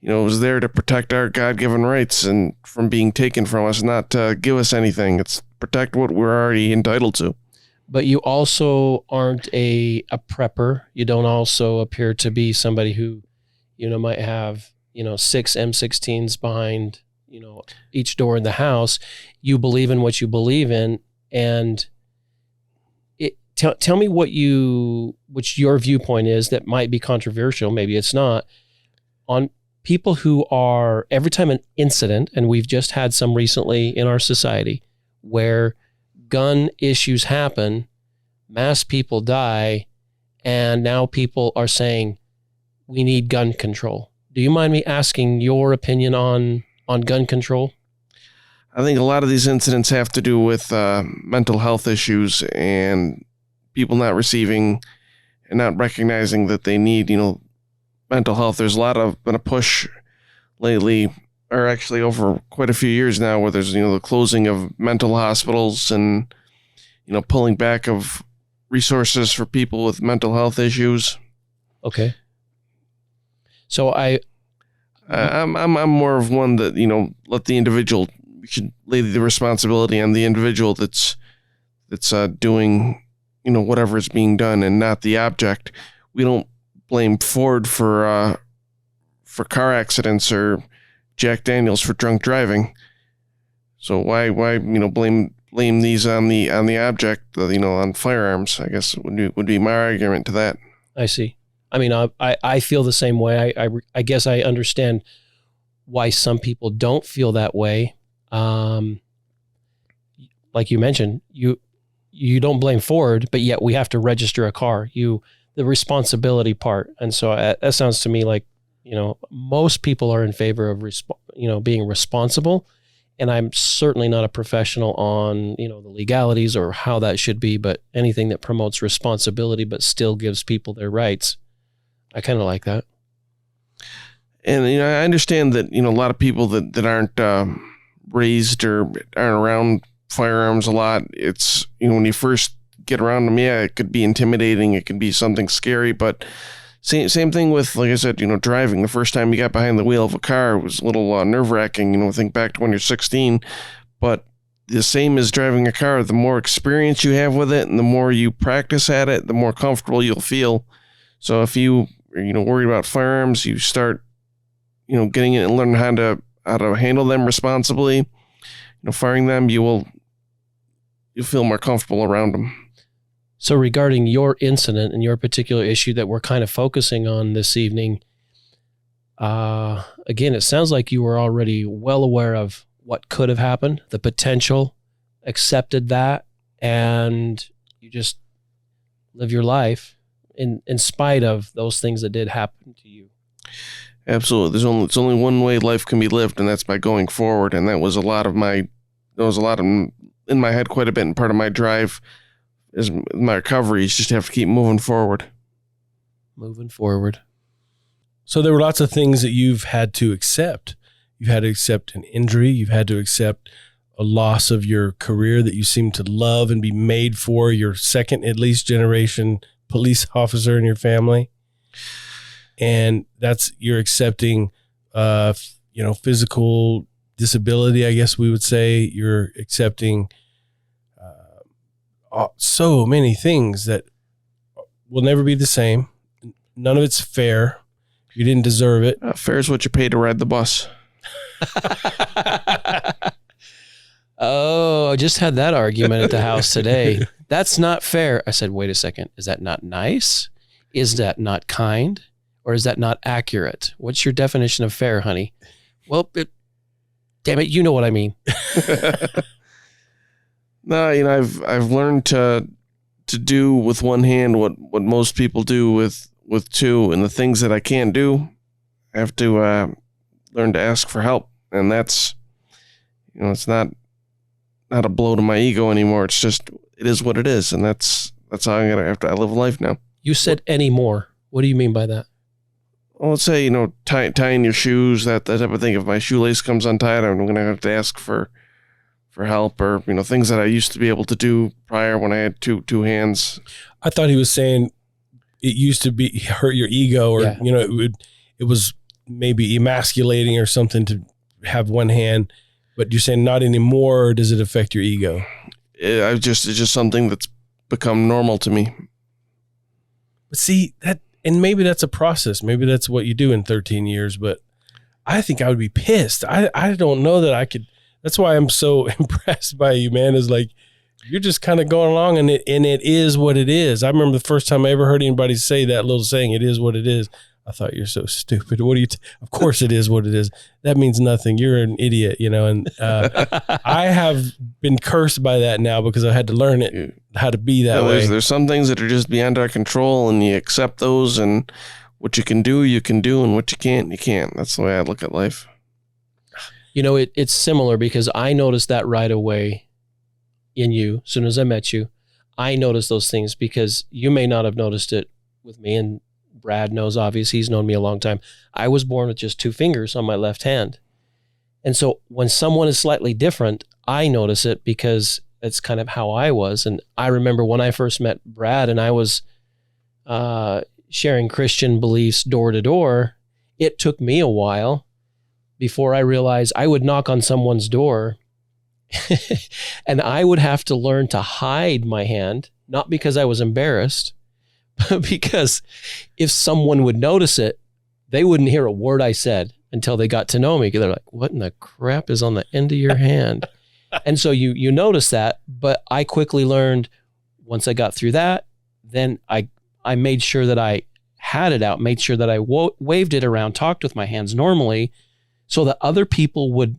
is there to protect our God-given rights and from being taken from us, not to give us anything. It's protect what we're already entitled to. But you also aren't a prepper. You don't also appear to be somebody who, might have, 6 M16s behind, each door in the house. You believe in what you believe in, and tell me what your viewpoint is that might be controversial. Maybe it's not, on people who are, every time an incident, and we've just had some recently in our society where gun issues happen, mass people die, and now people are saying we need gun control. Do you mind me asking your opinion on gun control? I think a lot of these incidents have to do with mental health issues and people not receiving and not recognizing that they need, mental health. There's been a push lately, or actually over quite a few years now, where there's, the closing of mental hospitals and, pulling back of resources for people with mental health issues. Okay. So I'm more of one that, let the individual, we should lay the responsibility on the individual that's doing, whatever is being done, and not the object. We don't blame Ford for car accidents or Jack Daniels for drunk driving. So why blame these on the object, on firearms, I guess would be my argument to that. I see. I mean, I feel the same way. I guess I understand why some people don't feel that way. Like you mentioned, you don't blame Ford, but yet we have to register a car. The responsibility part. And so that sounds to me like, most people are in favor of, being responsible. And I'm certainly not a professional on, the legalities or how that should be, but anything that promotes responsibility but still gives people their rights, I kind of like that. And, I understand that, a lot of people that aren't raised or aren't around firearms a lot, it's, when you first get around them, it could be intimidating. It could be something scary, but, Same thing with, like I said, driving. The first time you got behind the wheel of a car, it was a little nerve-wracking, think back to when you're 16. But the same as driving a car, the more experience you have with it and the more you practice at it, the more comfortable you'll feel. So if you are, worried about firearms, you start, getting it and learning how to handle them responsibly, firing them, you'll feel more comfortable around them. So regarding your incident and your particular issue that we're kind of focusing on this evening, again, it sounds like you were already well aware of what could have happened, the potential, accepted that, and you just live your life in spite of those things that did happen to you. Absolutely. It's only one way life can be lived, and that's by going forward. And that was a lot in my head quite a bit, and part of my drive is my recovery is just have to keep moving forward. Moving forward. So there were lots of things that you've had to accept. You've had to accept an injury. You've had to accept a loss of your career that you seem to love and be made for, your second, at least, generation police officer in your family. And you're accepting, physical disability, I guess we would say. You're accepting so many things that will never be the same. None of it's fair. You didn't deserve it. Fair is what you pay to ride the bus. Oh, I just had that argument at the house today. That's not fair. I said, wait a second. Is that not nice? Is that not kind? Or is that not accurate? What's your definition of fair, honey? Well, damn it, you know what I mean. No, I've learned to do with one hand what most people do with two, and the things that I can't do, I have to learn to ask for help, and that's, it's not a blow to my ego anymore. It's just, it is what it is, and that's how I live life now. You said anymore. What do you mean by that? Well, let's say, tying your shoes, that type of thing. If my shoelace comes untied, I'm going to have to ask for help, or, things that I used to be able to do prior when I had two hands. I thought he was saying it used to be hurt your ego, or, it was maybe emasculating or something to have one hand, but you're saying not anymore, or does it affect your ego? It's just something that's become normal to me. But see, and maybe that's a process. Maybe that's what you do in 13 years, but I think I would be pissed. I don't know that I could. That's why I'm so impressed by you, man, is like, you're just kind of going along, and it is what it is. I remember the first time I ever heard anybody say that little saying, it is what it is. I thought, you're so stupid. What do you, of course it is what it is. That means nothing. You're an idiot, and I have been cursed by that now because I had to learn it, how to be that way. There's some things that are just beyond our control, and you accept those, and what you can do, and what you can't, you can't. That's the way I look at life. It's similar because I noticed that right away in you. As soon as I met you, I noticed those things because you may not have noticed it with me, and Brad knows, obviously, he's known me a long time. I was born with just 2 fingers on my left hand. And so when someone is slightly different, I notice it because it's kind of how I was. And I remember when I first met Brad and I was sharing Christian beliefs door to door, it took me a while before I realized I would knock on someone's door and I would have to learn to hide my hand, not because I was embarrassed, but because if someone would notice it, they wouldn't hear a word I said until they got to know me. They're like, what in the crap is on the end of your hand? And so you notice that, but I quickly learned once I got through that, then I made sure that I had it out, made sure that I waved it around, talked with my hands normally so that other people would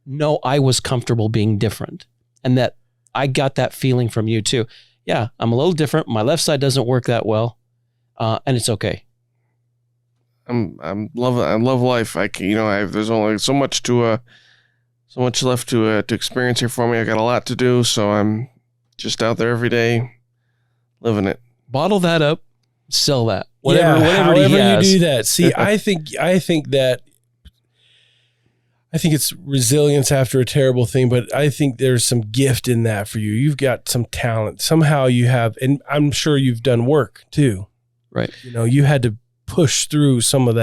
know I was comfortable being different, and that I got that feeling from you too. Yeah, I'm a little different. My left side doesn't work that well, and it's okay. I love life. There's only so much left to experience here for me. I got a lot to do, so I'm just out there every day, living it. Bottle that up, sell that. Whatever he has. You do that. See, I think it's resilience after a terrible thing, but I think there's some gift in that for you. You've got some talent. Somehow you have, and I'm sure you've done work too. Right. You had to push through some of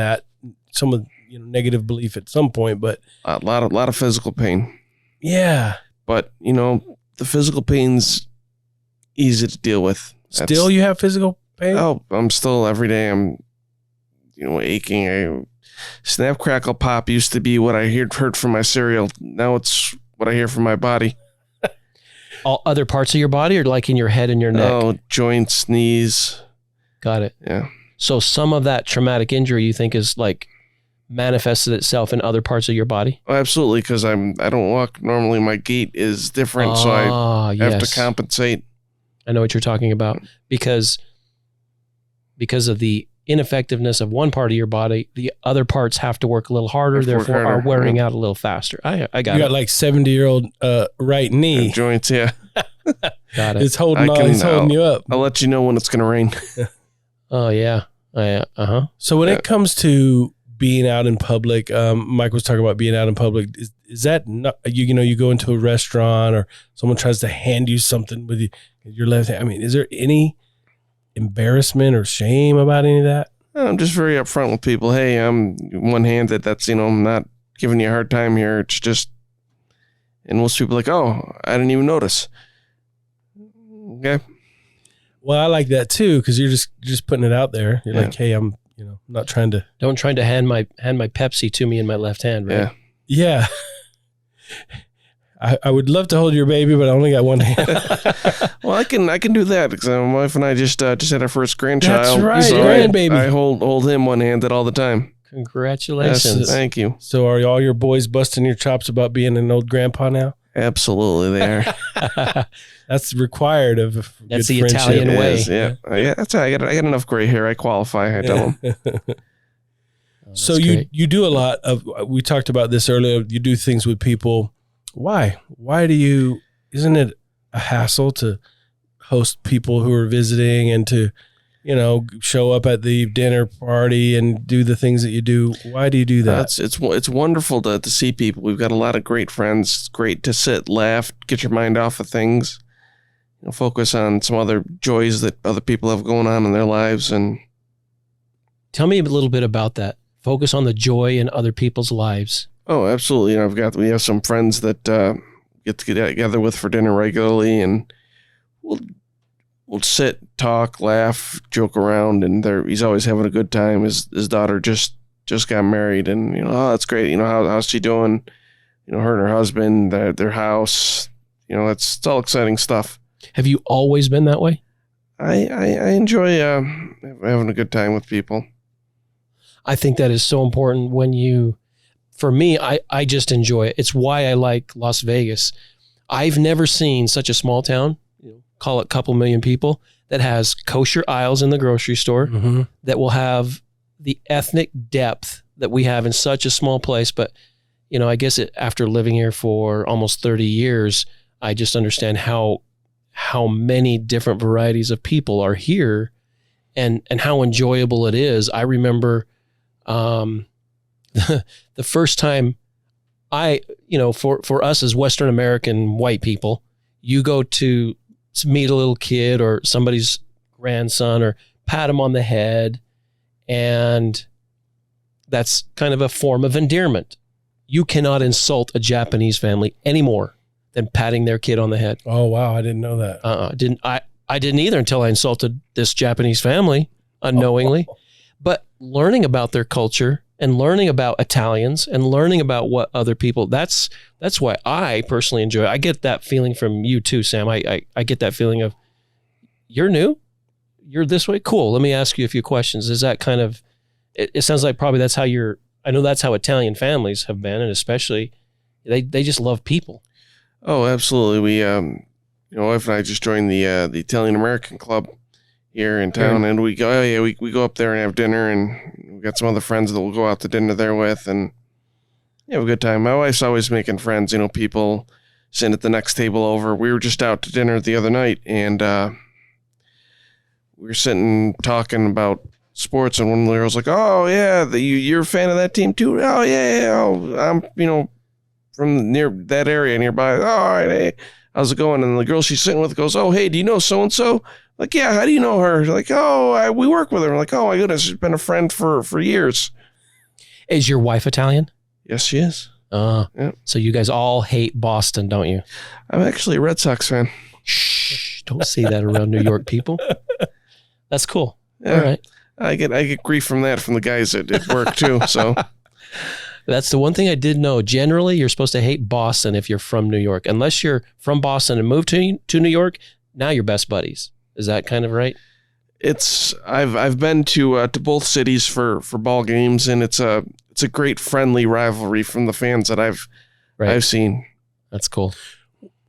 negative belief at some point, but a lot of physical pain. Yeah. But, the physical pain's easy to deal with. Still you have physical pain? Oh, I'm still every day I'm aching. Snap, crackle, pop used to be what I heard from my cereal. Now it's what I hear from my body. All other parts of your body, or like in your head and your neck? Oh, joints, knees. Got it. Yeah. So some of that traumatic injury you think is like manifested itself in other parts of your body? Oh, absolutely, because I don't walk normally. My gait is different, so I have to compensate. I know what you're talking about, because of the ineffectiveness of one part of your body, the other parts have to work a little harder, therefore are wearing out a little faster. I got it. You got like 70-year-old right knee. Joints, yeah. Got it. It's holding you up. I'll let you know when it's going to rain. Oh, yeah. So when it comes to being out in public, Mike was talking about being out in public. Is that not, you go into a restaurant or someone tries to hand you something with your left hand? I mean, is there any embarrassment or shame about any of that? I'm just very upfront with people. Hey, I'm one-handed. That's, I'm not giving you a hard time here. It's just, and most people are like, oh, I didn't even notice. Okay. Well, I like that too, because you're just putting it out there. You're like, hey, I'm not trying to. Don't try to hand my Pepsi to me in my left hand, right? Yeah. I would love to hold your baby, but I only got one hand. Well, I can do that because my wife and I just had our first grandchild. That's right, so grandbaby. I hold him one-handed all the time. Congratulations! Yes, thank you. So, are all your boys busting your chops about being an old grandpa now? Absolutely, they are. That's required of. That's the Italian way. Yeah. That's how I got enough gray hair. I qualify. I tell them. So you do a lot of. We talked about this earlier. You do things with people. Why? Why do you? Isn't it a hassle to host people who are visiting and to, show up at the dinner party and do the things that you do? Why do you do that? It's wonderful to see people. We've got a lot of great friends. It's great to sit, laugh, get your mind off of things, focus on some other joys that other people have going on in their lives. And tell me a little bit about that. Focus on the joy in other people's lives. Oh, absolutely. We have some friends that get together with for dinner regularly, and we'll sit, talk, laugh, joke around, and he's always having a good time. His daughter just got married, and oh, that's great. How's she doing? Her and her husband, their house. It's all exciting stuff. Have you always been that way? I enjoy having a good time with people. I think that is so important for me, I just enjoy it. It's why I like Las Vegas. I've never seen such a small town, call it a couple million people, that has kosher aisles in the grocery store, mm-hmm. that will have the ethnic depth that we have in such a small place. But, I guess after living here for almost 30 years, I just understand how many different varieties of people are here and how enjoyable it is. I remember the first time for us as Western American white people, you go to meet a little kid or somebody's grandson or pat him on the head, and that's kind of a form of endearment. You cannot insult a Japanese family any more than patting their kid on the head. Oh, wow. I didn't know that. I didn't either until I insulted this Japanese family unknowingly. But learning about their culture and learning about Italians and learning about what other people, that's why I personally enjoy it. I get that feeling from you too, Sam. I get that feeling of, you're new? You're this way? Cool. Let me ask you a few questions. Is that kind of, it sounds like probably that's how I know that's how Italian families have been, and especially they just love people. Oh, absolutely. We, my wife and I just joined the Italian American Club here in town, and we go, we go up there and have dinner, and we got some other friends that we'll go out to dinner there with, and have a good time. My wife's always making friends, people sitting at the next table over. We were just out to dinner the other night, and we were sitting talking about sports, and one of the girls like, oh yeah, you're a fan of that team too? Oh yeah. Oh, I'm from near that area nearby. Oh, all right, hey, how's it going? And the girl she's sitting with goes, oh hey, do you know so and so? Like, yeah, how do you know her? Like, oh, we work with her. I'm like, oh my goodness, she's been a friend for years. Is your wife Italian? Yes, she is. Yeah. So you guys all hate Boston, don't you? I'm actually a Red Sox fan. Shh, don't say that around New York people. That's cool. Yeah. All right. I get grief from the guys at work too. So that's the one thing I did know. Generally, you're supposed to hate Boston if you're from New York. Unless you're from Boston and moved to New York, now you're best buddies. Is that kind of right? I've been to both cities for ball games, and it's a great friendly rivalry from the fans that I've seen. That's cool.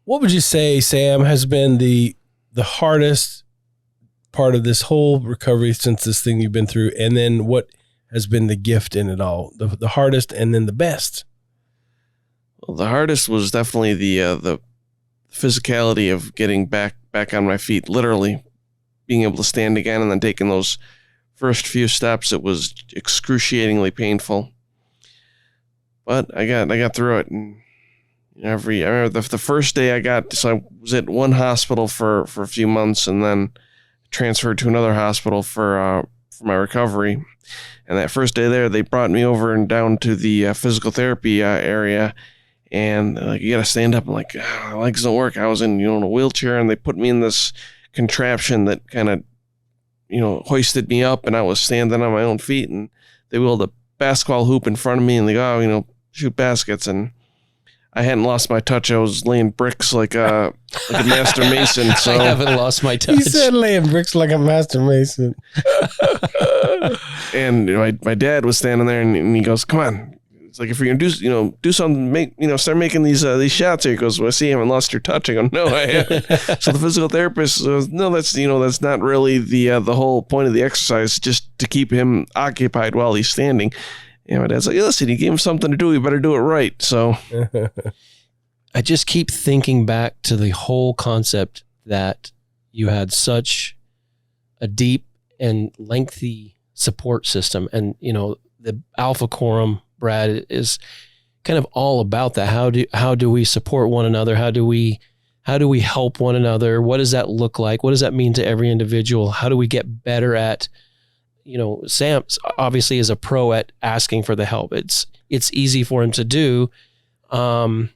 What would you say, Sam, has been the hardest part of this whole recovery since this thing you've been through, and then what has been the gift in it all? The hardest and then the best. Well, the hardest was definitely the physicality of getting back on my feet, literally being able to stand again, and then taking those first few steps. It was excruciatingly painful, but I got through it. And I remember the first day I was at one hospital for a few months, and then transferred to another hospital for my recovery. And that first day there, they brought me over and down to the physical therapy area, and like, you got to stand up. I'm like, my legs don't work. I was in a wheelchair, and they put me in this contraption that kind of hoisted me up, and I was standing on my own feet, and they wheeled a basketball hoop in front of me, and they go, shoot baskets. And I hadn't lost my touch. I was laying bricks like a master mason. So I haven't lost my touch. He said laying bricks like a master mason. And my dad was standing there, and he goes, "Come on." It's like, if you're gonna do something, start making these shots here. He goes, "Well, I see you haven't lost your touch." I go, "No, I haven't." So the physical therapist goes, "No, that's not really the whole point of the exercise, just to keep him occupied while he's standing." And my dad's like, "Listen, you gave him something to do. You better do it right." So I just keep thinking back to the whole concept that you had such a deep and lengthy support system, and the Alpha Quorum, Brad, is kind of all about that. How do we support one another? How do we help one another? What does that look like? What does that mean to every individual? How do we get better at, Sam obviously is a pro at asking for the help. It's easy for him to do. And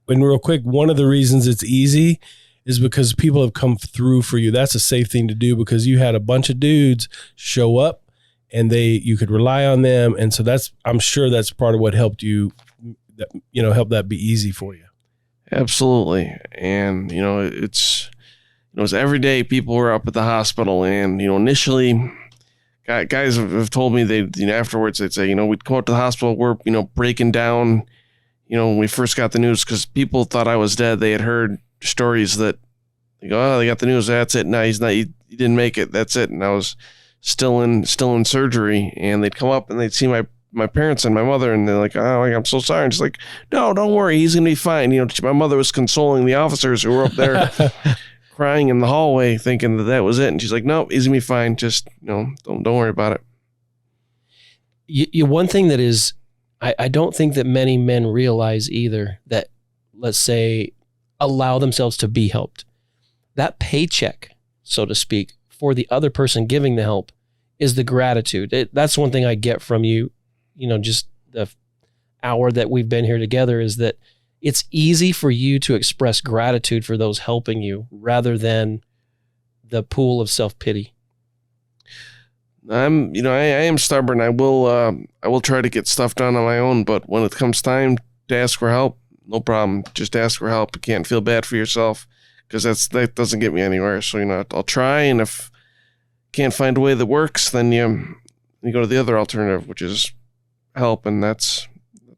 real quick, one of the reasons it's easy is because people have come through for you. That's a safe thing to do, because you had a bunch of dudes show up, and you could rely on them. And so I'm sure that's part of what helped you, help that be easy for you. Absolutely. And, it was every day people were up at the hospital, and, initially guys have told me afterwards, they'd say, we'd come out to the hospital, we're, breaking down, when we first got the news, because people thought I was dead. They had heard stories that they go, "Oh, they got the news. That's it. No, he's not, he didn't make it. That's it." And I was still in surgery, and they'd come up and they'd see my parents and my mother, and they're like, "Oh, I'm so sorry." And she's like, "No, don't worry. He's going to be fine." My mother was consoling the officers who were up there crying in the hallway, thinking that was it. And she's like, "No, he's going to be fine. Just, don't worry about it." One thing that is, I don't think that many men realize either, that, let's say, allow themselves to be helped. That paycheck, so to speak, for the other person giving the help is the gratitude. That's one thing I get from you, just the hour that we've been here together, is that it's easy for you to express gratitude for those helping you rather than the pool of self-pity. I am stubborn. I will try to get stuff done on my own, but when it comes time to ask for help, no problem. Just ask for help. You can't feel bad for yourself, because that doesn't get me anywhere. So, I'll try, and if can't find a way that works, then you go to the other alternative, which is help, and that's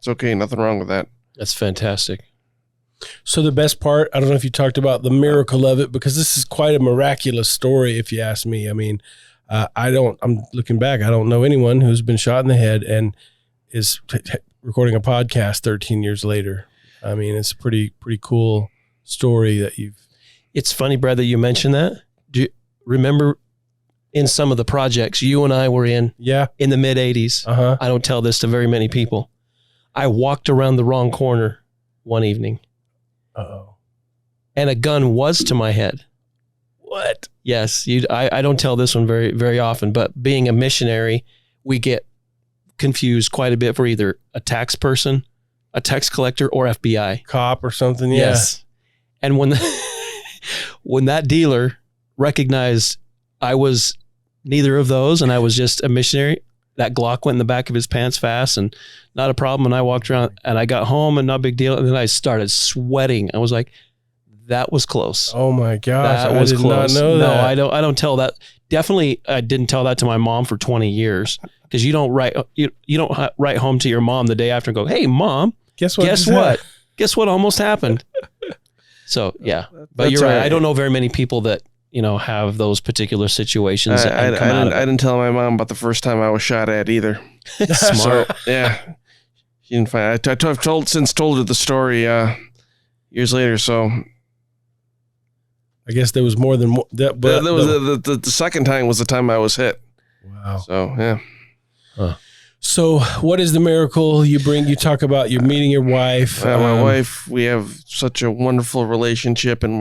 okay. Nothing wrong with that. That's fantastic. So the best part, I don't know if you talked about the miracle of it, because this is quite a miraculous story, if you ask me. I mean, I'm looking back, I don't know anyone who's been shot in the head and is recording a podcast 13 years later. I mean, it's a pretty cool story that you've. It's funny, Brad, that you mentioned that. Do you remember in some of the projects you and I were in the mid 80s? Uh-huh. I don't tell this to very many people. I walked around the wrong corner one evening. Uh-oh. And a gun was to my head. What? Yes, I don't tell this one very, very often, but being a missionary, we get confused quite a bit for either a tax person, a tax collector, or FBI. Cop or something? Yeah. Yes. And when when that dealer recognized I was neither of those and I was just a missionary, that Glock went in the back of his pants fast and not a problem. And I walked around and I got home and not a big deal. And then I started sweating. I was like, that was close. Oh my gosh. That was close. Not know that. No, I don't tell that. Definitely, I didn't tell that to my mom for 20 years because you don't write home to your mom the day after and go, "Hey, Mom, Guess what? Guess what almost happened." So yeah, but you're right. I don't know very many people that have those particular situations. I didn't tell my mom about the first time I was shot at either. Smart. So, yeah, she didn't find. I've told her the story years later. So. I guess there was more than that. But the second time was the time I was hit. Wow. So, yeah. Huh. So what is the miracle you bring? You talk about you're meeting your wife. My wife, we have such a wonderful relationship, and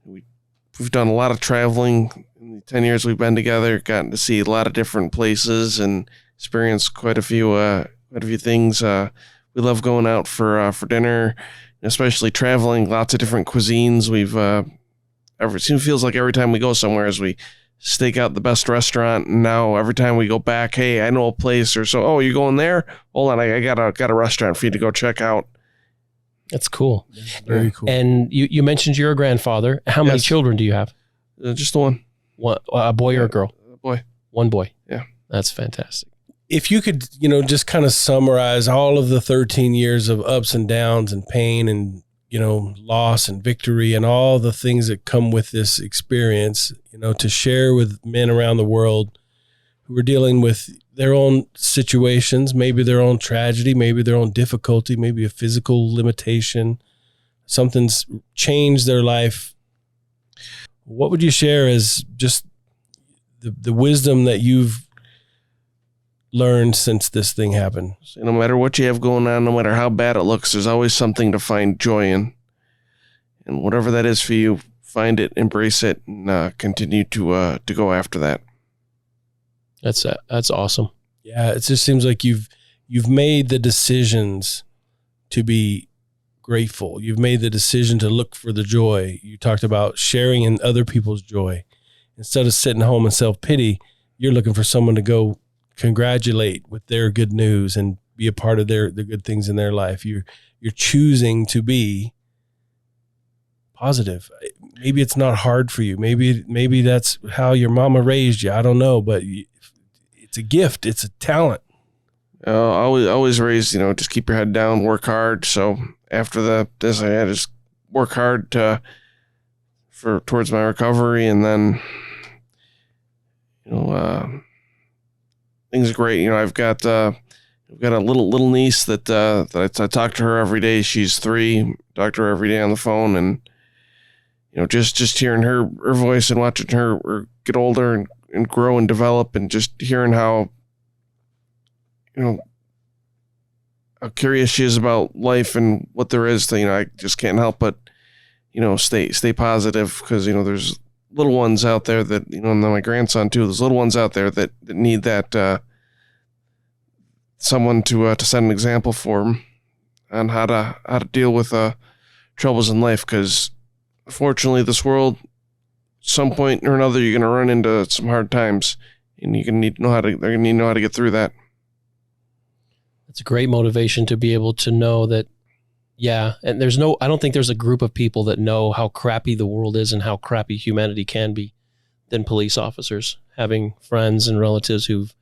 we've done a lot of traveling in the 10 years we've been together, gotten to see a lot of different places and experienced quite a few things. We love going out for dinner, especially traveling, lots of different cuisines. It feels like every time we go somewhere is we stake out the best restaurant. And now every time we go back, hey, I know a place or so. Oh, you're going there? Hold on. I got a restaurant for you to go check out. That's cool. Very cool. And you mentioned you're a grandfather. How many children do you have? Just the one. What, a boy or a girl? A boy. One boy. Yeah. That's fantastic. If you could, just kind of summarize all of the 13 years of ups and downs and pain and loss and victory and all the things that come with this experience, to share with men around the world who are dealing with their own situations, maybe their own tragedy, maybe their own difficulty, maybe a physical limitation, something's changed their life. What would you share as just the wisdom that you've learned since this thing happened? So no matter what you have going on, no matter how bad it looks, there's always something to find joy in. And whatever that is for you, find it, embrace it, and continue to go after that. That's awesome. Yeah, it just seems like you've made the decisions to be grateful. You've made the decision to look for the joy. You talked about sharing in other people's joy. Instead of sitting home in self-pity, you're looking for someone to go congratulate with their good news and be a part of the good things in their life. You're choosing to be positive. Maybe it's not hard for you. Maybe that's how your mama raised you. I don't know, but it's a gift. It's a talent. Always raised, just keep your head down, work hard. So after this, I had to just work hard towards my recovery, and then things are great. I've got a little niece that I talk to her every day. She's 3. Talk to her every day on the phone, and just hearing her voice and watching her get older and grow and develop, and just hearing how curious she is about life and what there is. I just can't help but stay positive, because there's little ones out there that, and then my grandson too, there's little ones out there that need that someone to set an example for them on how to deal with troubles in life, because unfortunately this world, at some point or another, you're going to run into some hard times, and they're going to need to know how to get through that. It's a great motivation to be able to know that. Yeah. And I don't think there's a group of people that know how crappy the world is and how crappy humanity can be than police officers, having friends and relatives who've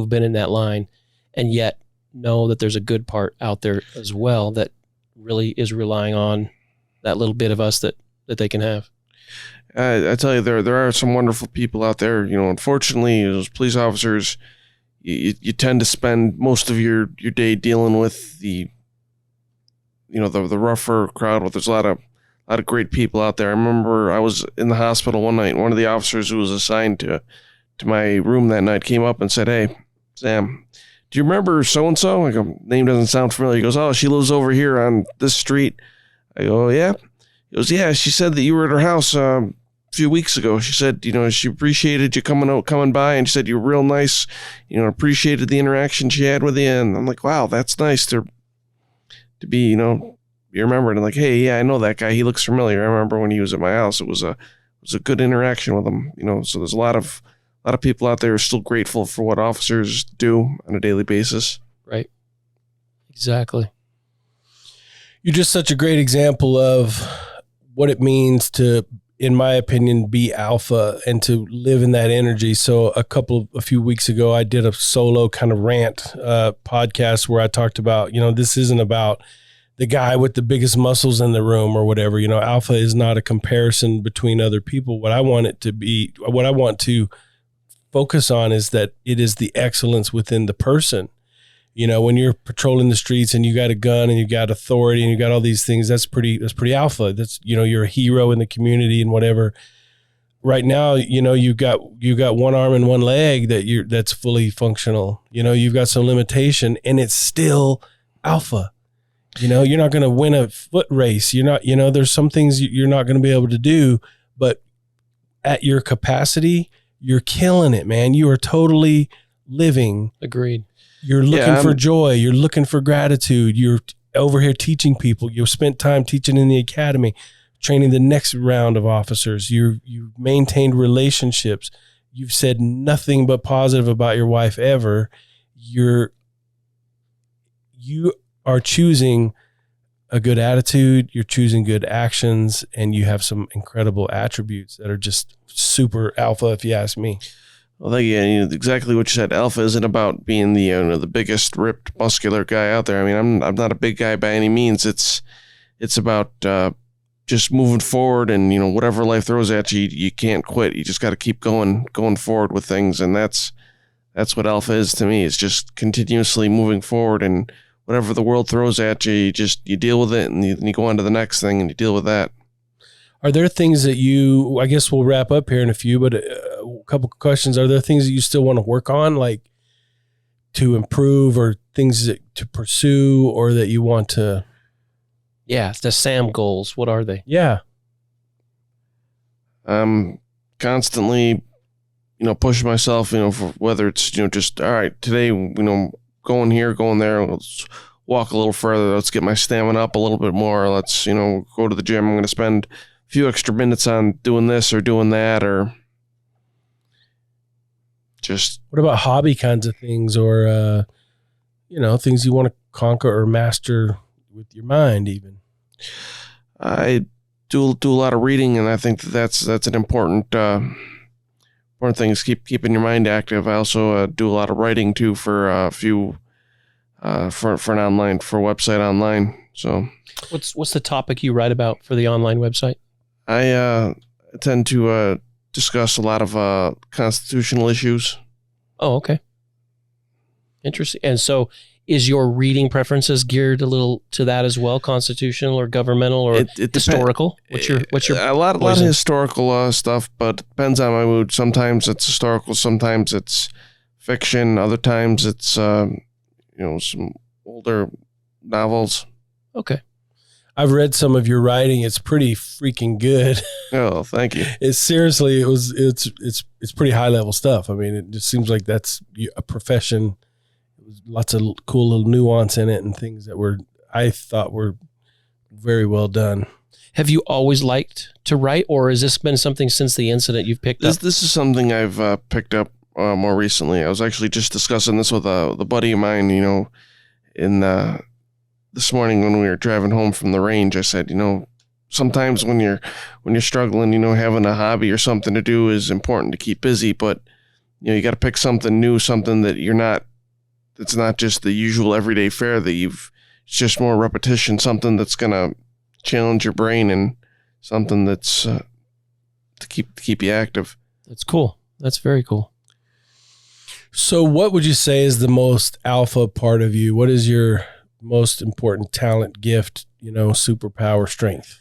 been in that line, and yet know that there's a good part out there as well that really is relying on that little bit of us that they can have. I tell you, there are some wonderful people out there. Unfortunately, as police officers, you tend to spend most of your day dealing with the rougher crowd. But there's a lot of great people out there. I remember I was in the hospital one night. One of the officers who was assigned to my room that night came up and said, "Hey, Sam, do you remember so-and-so?" I go, "Name doesn't sound familiar." He goes, "Oh, she lives over here on this street." I go, "Yeah." He goes, "Yeah, she said that you were at her house few weeks ago. She said, she appreciated you coming by, and she said you're real nice, appreciated the interaction she had with you. And I'm like, wow, that's nice to be, you remembered, and like, hey, yeah, I know that guy. He looks familiar. I remember when he was at my house. It was a good interaction with him, so there's a lot of people out there who are still grateful for what officers do on a daily basis. Right. Exactly. You're just such a great example of what it means to, in my opinion, be alpha and to live in that energy. So a few weeks ago, I did a solo kind of rant podcast where I talked about, this isn't about the guy with the biggest muscles in the room or whatever. Alpha is not a comparison between other people. What I want to focus on is that it is the excellence within the person. When you're patrolling the streets and you got a gun and you got authority and you got all these things, that's pretty alpha. That's, you're a hero in the community and whatever. Right now, you've got one arm and one leg that's fully functional. You've got some limitation, and it's still alpha. You're not going to win a foot race. You're not, there's some things you're not going to be able to do, but at your capacity, you're killing it, man. You are totally living. Agreed. You're looking for joy. You're looking for gratitude. You're over here teaching people. You've spent time teaching in the academy, training the next round of officers. You've maintained relationships. You've said nothing but positive about your wife ever. You are choosing a good attitude. You're choosing good actions, and you have some incredible attributes that are just super alpha, if you ask me. Well, thank you. Exactly what you said. Alpha isn't about being the biggest, ripped, muscular guy out there. I mean, I'm not a big guy by any means. It's about just moving forward, and whatever life throws at you, you can't quit. You just got to keep going forward with things, and that's what alpha is to me. It's just continuously moving forward, and whatever the world throws at you, you deal with it, and you go on to the next thing, and you deal with that. Are there things that I guess we'll wrap up here in a few, but a couple of questions. Are there things that you still want to work on, like to improve, or things to pursue, or that you want to? Yeah, the SAM goals. What are they? Yeah. Constantly, pushing myself, for whether it's, just, all right, today, going here, going there, let's walk a little further. Let's get my stamina up a little bit more. Let's, go to the gym. I'm going to spend a few extra minutes on doing this or doing that, or just. What about hobby kinds of things, or, things you want to conquer or master with your mind even? I do a lot of reading, and I think that's an important thing is keeping your mind active. I also do a lot of writing too for a few for a website online. So what's the topic you write about for the online website? I tend to discuss a lot of constitutional issues. Oh, okay. Interesting. And so is your reading preferences geared a little to that as well, constitutional or governmental or historical? What's your a lot of historical stuff, but it depends on my mood. Sometimes it's historical, sometimes it's fiction, other times it's some older novels. Okay. I've read some of your writing. It's pretty freaking good. Oh, thank you. It's pretty high level stuff. I mean, it just seems like that's a profession. Lots of cool little nuance in it and things that I thought were very well done. Have you always liked to write, or has this been something since the incident you've picked up? This is something I've picked up more recently. I was actually just discussing this with a buddy of mine, this morning when we were driving home from the range. I said, sometimes when you're struggling, having a hobby or something to do is important to keep busy, but you got to pick something new, something that it's not just the usual everyday fare it's just more repetition, something that's going to challenge your brain and something that's to keep you active. That's cool. That's very cool. So what would you say is the most alpha part of you? What is your most important talent, gift, superpower, strength?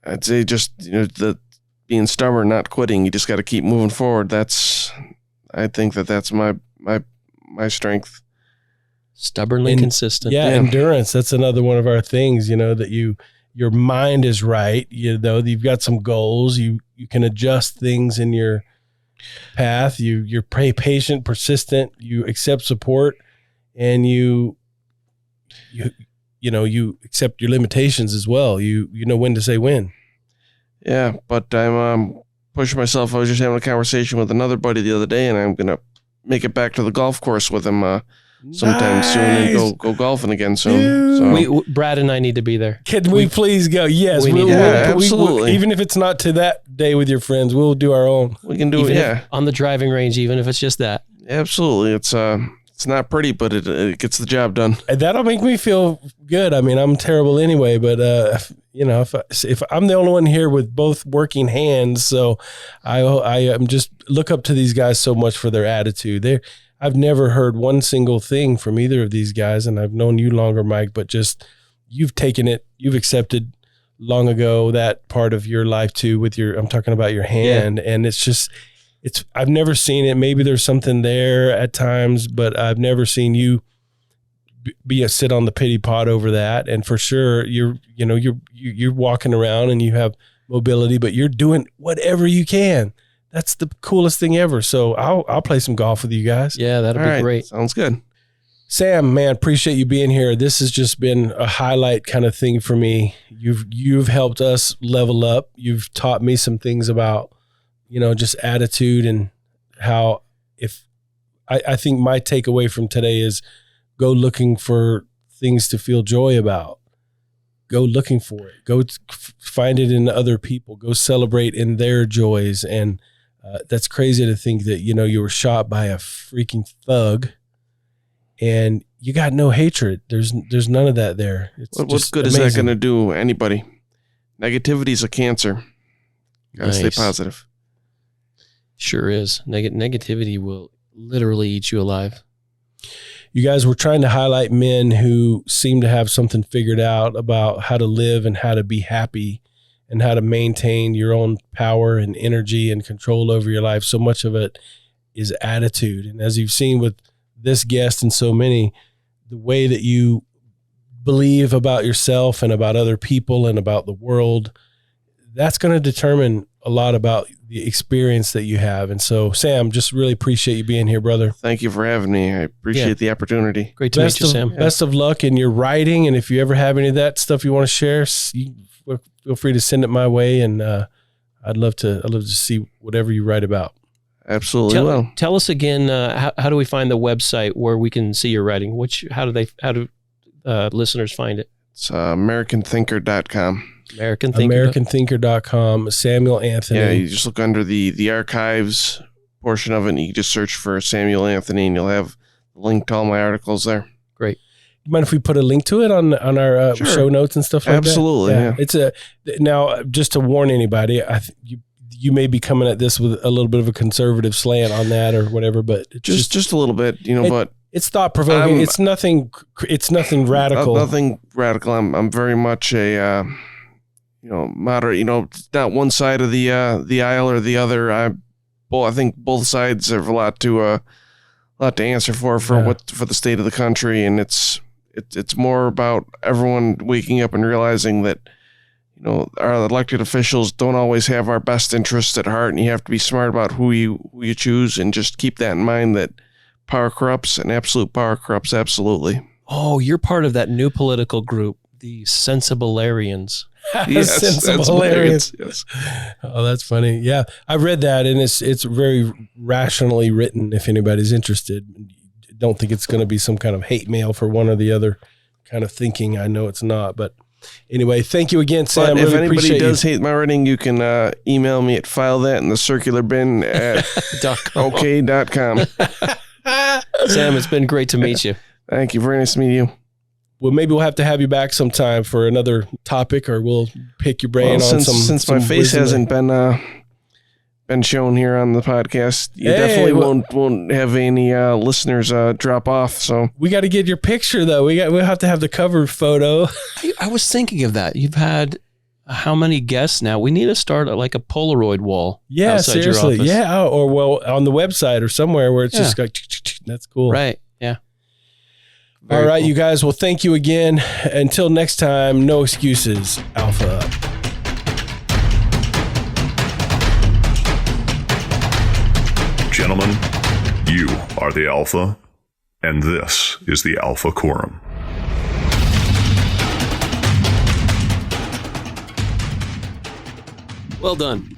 I'd say just, the being stubborn, not quitting. You just got to keep moving forward. I think that's my strength. Stubbornly consistent. Yeah, endurance. That's another one of our things, that your mind is right. You've got some goals. You can adjust things in your path. You're patient, persistent, you accept support, and you accept your limitations as well. You know when to say when. Yeah, but I'm pushing myself. I was just having a conversation with another buddy the other day, and I'm going to make it back to the golf course with him sometime soon and go golfing again soon. So. Brad and I need to be there. Can we please go? Yes, absolutely. Even if it's not to that day with your friends, we'll do our own. We can do it, on the driving range, even if it's just that. Absolutely. It's not pretty, but it gets the job done. And that'll make me feel good. I mean, I'm terrible anyway, but if I'm the only one here with both working hands, so I am just look up to these guys so much for their attitude. I've never heard one single thing from either of these guys, and I've known you longer, Mike, but just you've taken it, you've accepted long ago that part of your life too with I'm talking about your hand, and I've never seen it. Maybe there's something there at times, but I've never seen you sit on the pity pot over that. And for sure, you're walking around and you have mobility, but you're doing whatever you can. That's the coolest thing ever. So I'll play some golf with you guys. Yeah, that'll be great. Sounds good. Sam, man, appreciate you being here. This has just been a highlight kind of thing for me. You've helped us level up. You've taught me some things about, just attitude and how I think my takeaway from today is go looking for things to feel joy about. Go looking for it. Go find it in other people. Go celebrate in their joys. And that's crazy to think that, you were shot by a freaking thug and you got no hatred. There's none of that there. What good is that going to do anybody? Negativity is a cancer. Gotta stay positive. Sure is. Negativity will literally eat you alive. You guys were trying to highlight men who seem to have something figured out about how to live and how to be happy and how to maintain your own power and energy and control over your life. So much of it is attitude. And as you've seen with this guest and so many, the way that you believe about yourself and about other people and about the world, that's going to determine a lot about the experience that you have. And so, Sam, just really appreciate you being here, brother. Thank you for having me. I appreciate the opportunity. Great to meet you, Sam. Best of luck in your writing. And if you ever have any of that stuff you want to share, feel free to send it my way. And I'd love to see whatever you write about. Absolutely. Tell us again, how do we find the website where we can see your writing? How do listeners find it? It's americanthinker.com. Americanthinker.com. Samuel Anthony. Yeah, you just look under the archives portion of it, and you just search for Samuel Anthony, and you'll have the link to all my articles there. Great. You mind if we put a link to it on our show notes and stuff like Absolutely, that? Absolutely. Yeah. Now, just to warn anybody, you may be coming at this with a little bit of a conservative slant on that or whatever, but it's just a little bit, but it's thought provoking. It's nothing radical. Nothing radical. I'm very much a moderate. Not one side of the aisle or the other. I think both sides have a lot to answer for the state of the country, and it's more about everyone waking up and realizing that our elected officials don't always have our best interests at heart, and you have to be smart about who you choose, and just keep that in mind that power corrupts, and absolute power corrupts absolutely. Oh, you're part of that new political group, the Sensibilarians. Yes, Sensibilarians. Yes. Oh, that's funny. Yeah, I've read that, and it's very rationally written. If anybody's interested, don't think it's going to be some kind of hate mail for one or the other kind of thinking. I know it's not, but anyway, thank you again, Sam. But if really anybody does hate my writing, you can email me at filethatinthecircularbin at ok.com. Sam, it's been great to meet you. Thank you. Very nice to meet you. Well, maybe we'll have to have you back sometime for another topic, or we'll pick your brain on since my face hasn't been shown here on the podcast. You definitely won't have any listeners drop off. So we got to get your picture though. We'll have to have the cover photo. I was thinking of that. You've had how many guests now? We need to start like a Polaroid wall. Yeah, seriously. Yeah, or on the website or somewhere where it's just like that's cool. Right. Yeah. All right, cool. You guys. Well, thank you again. Until next time, no excuses. Alpha up. Gentlemen, you are the Alpha, and this is the Alpha Quorum. Well done.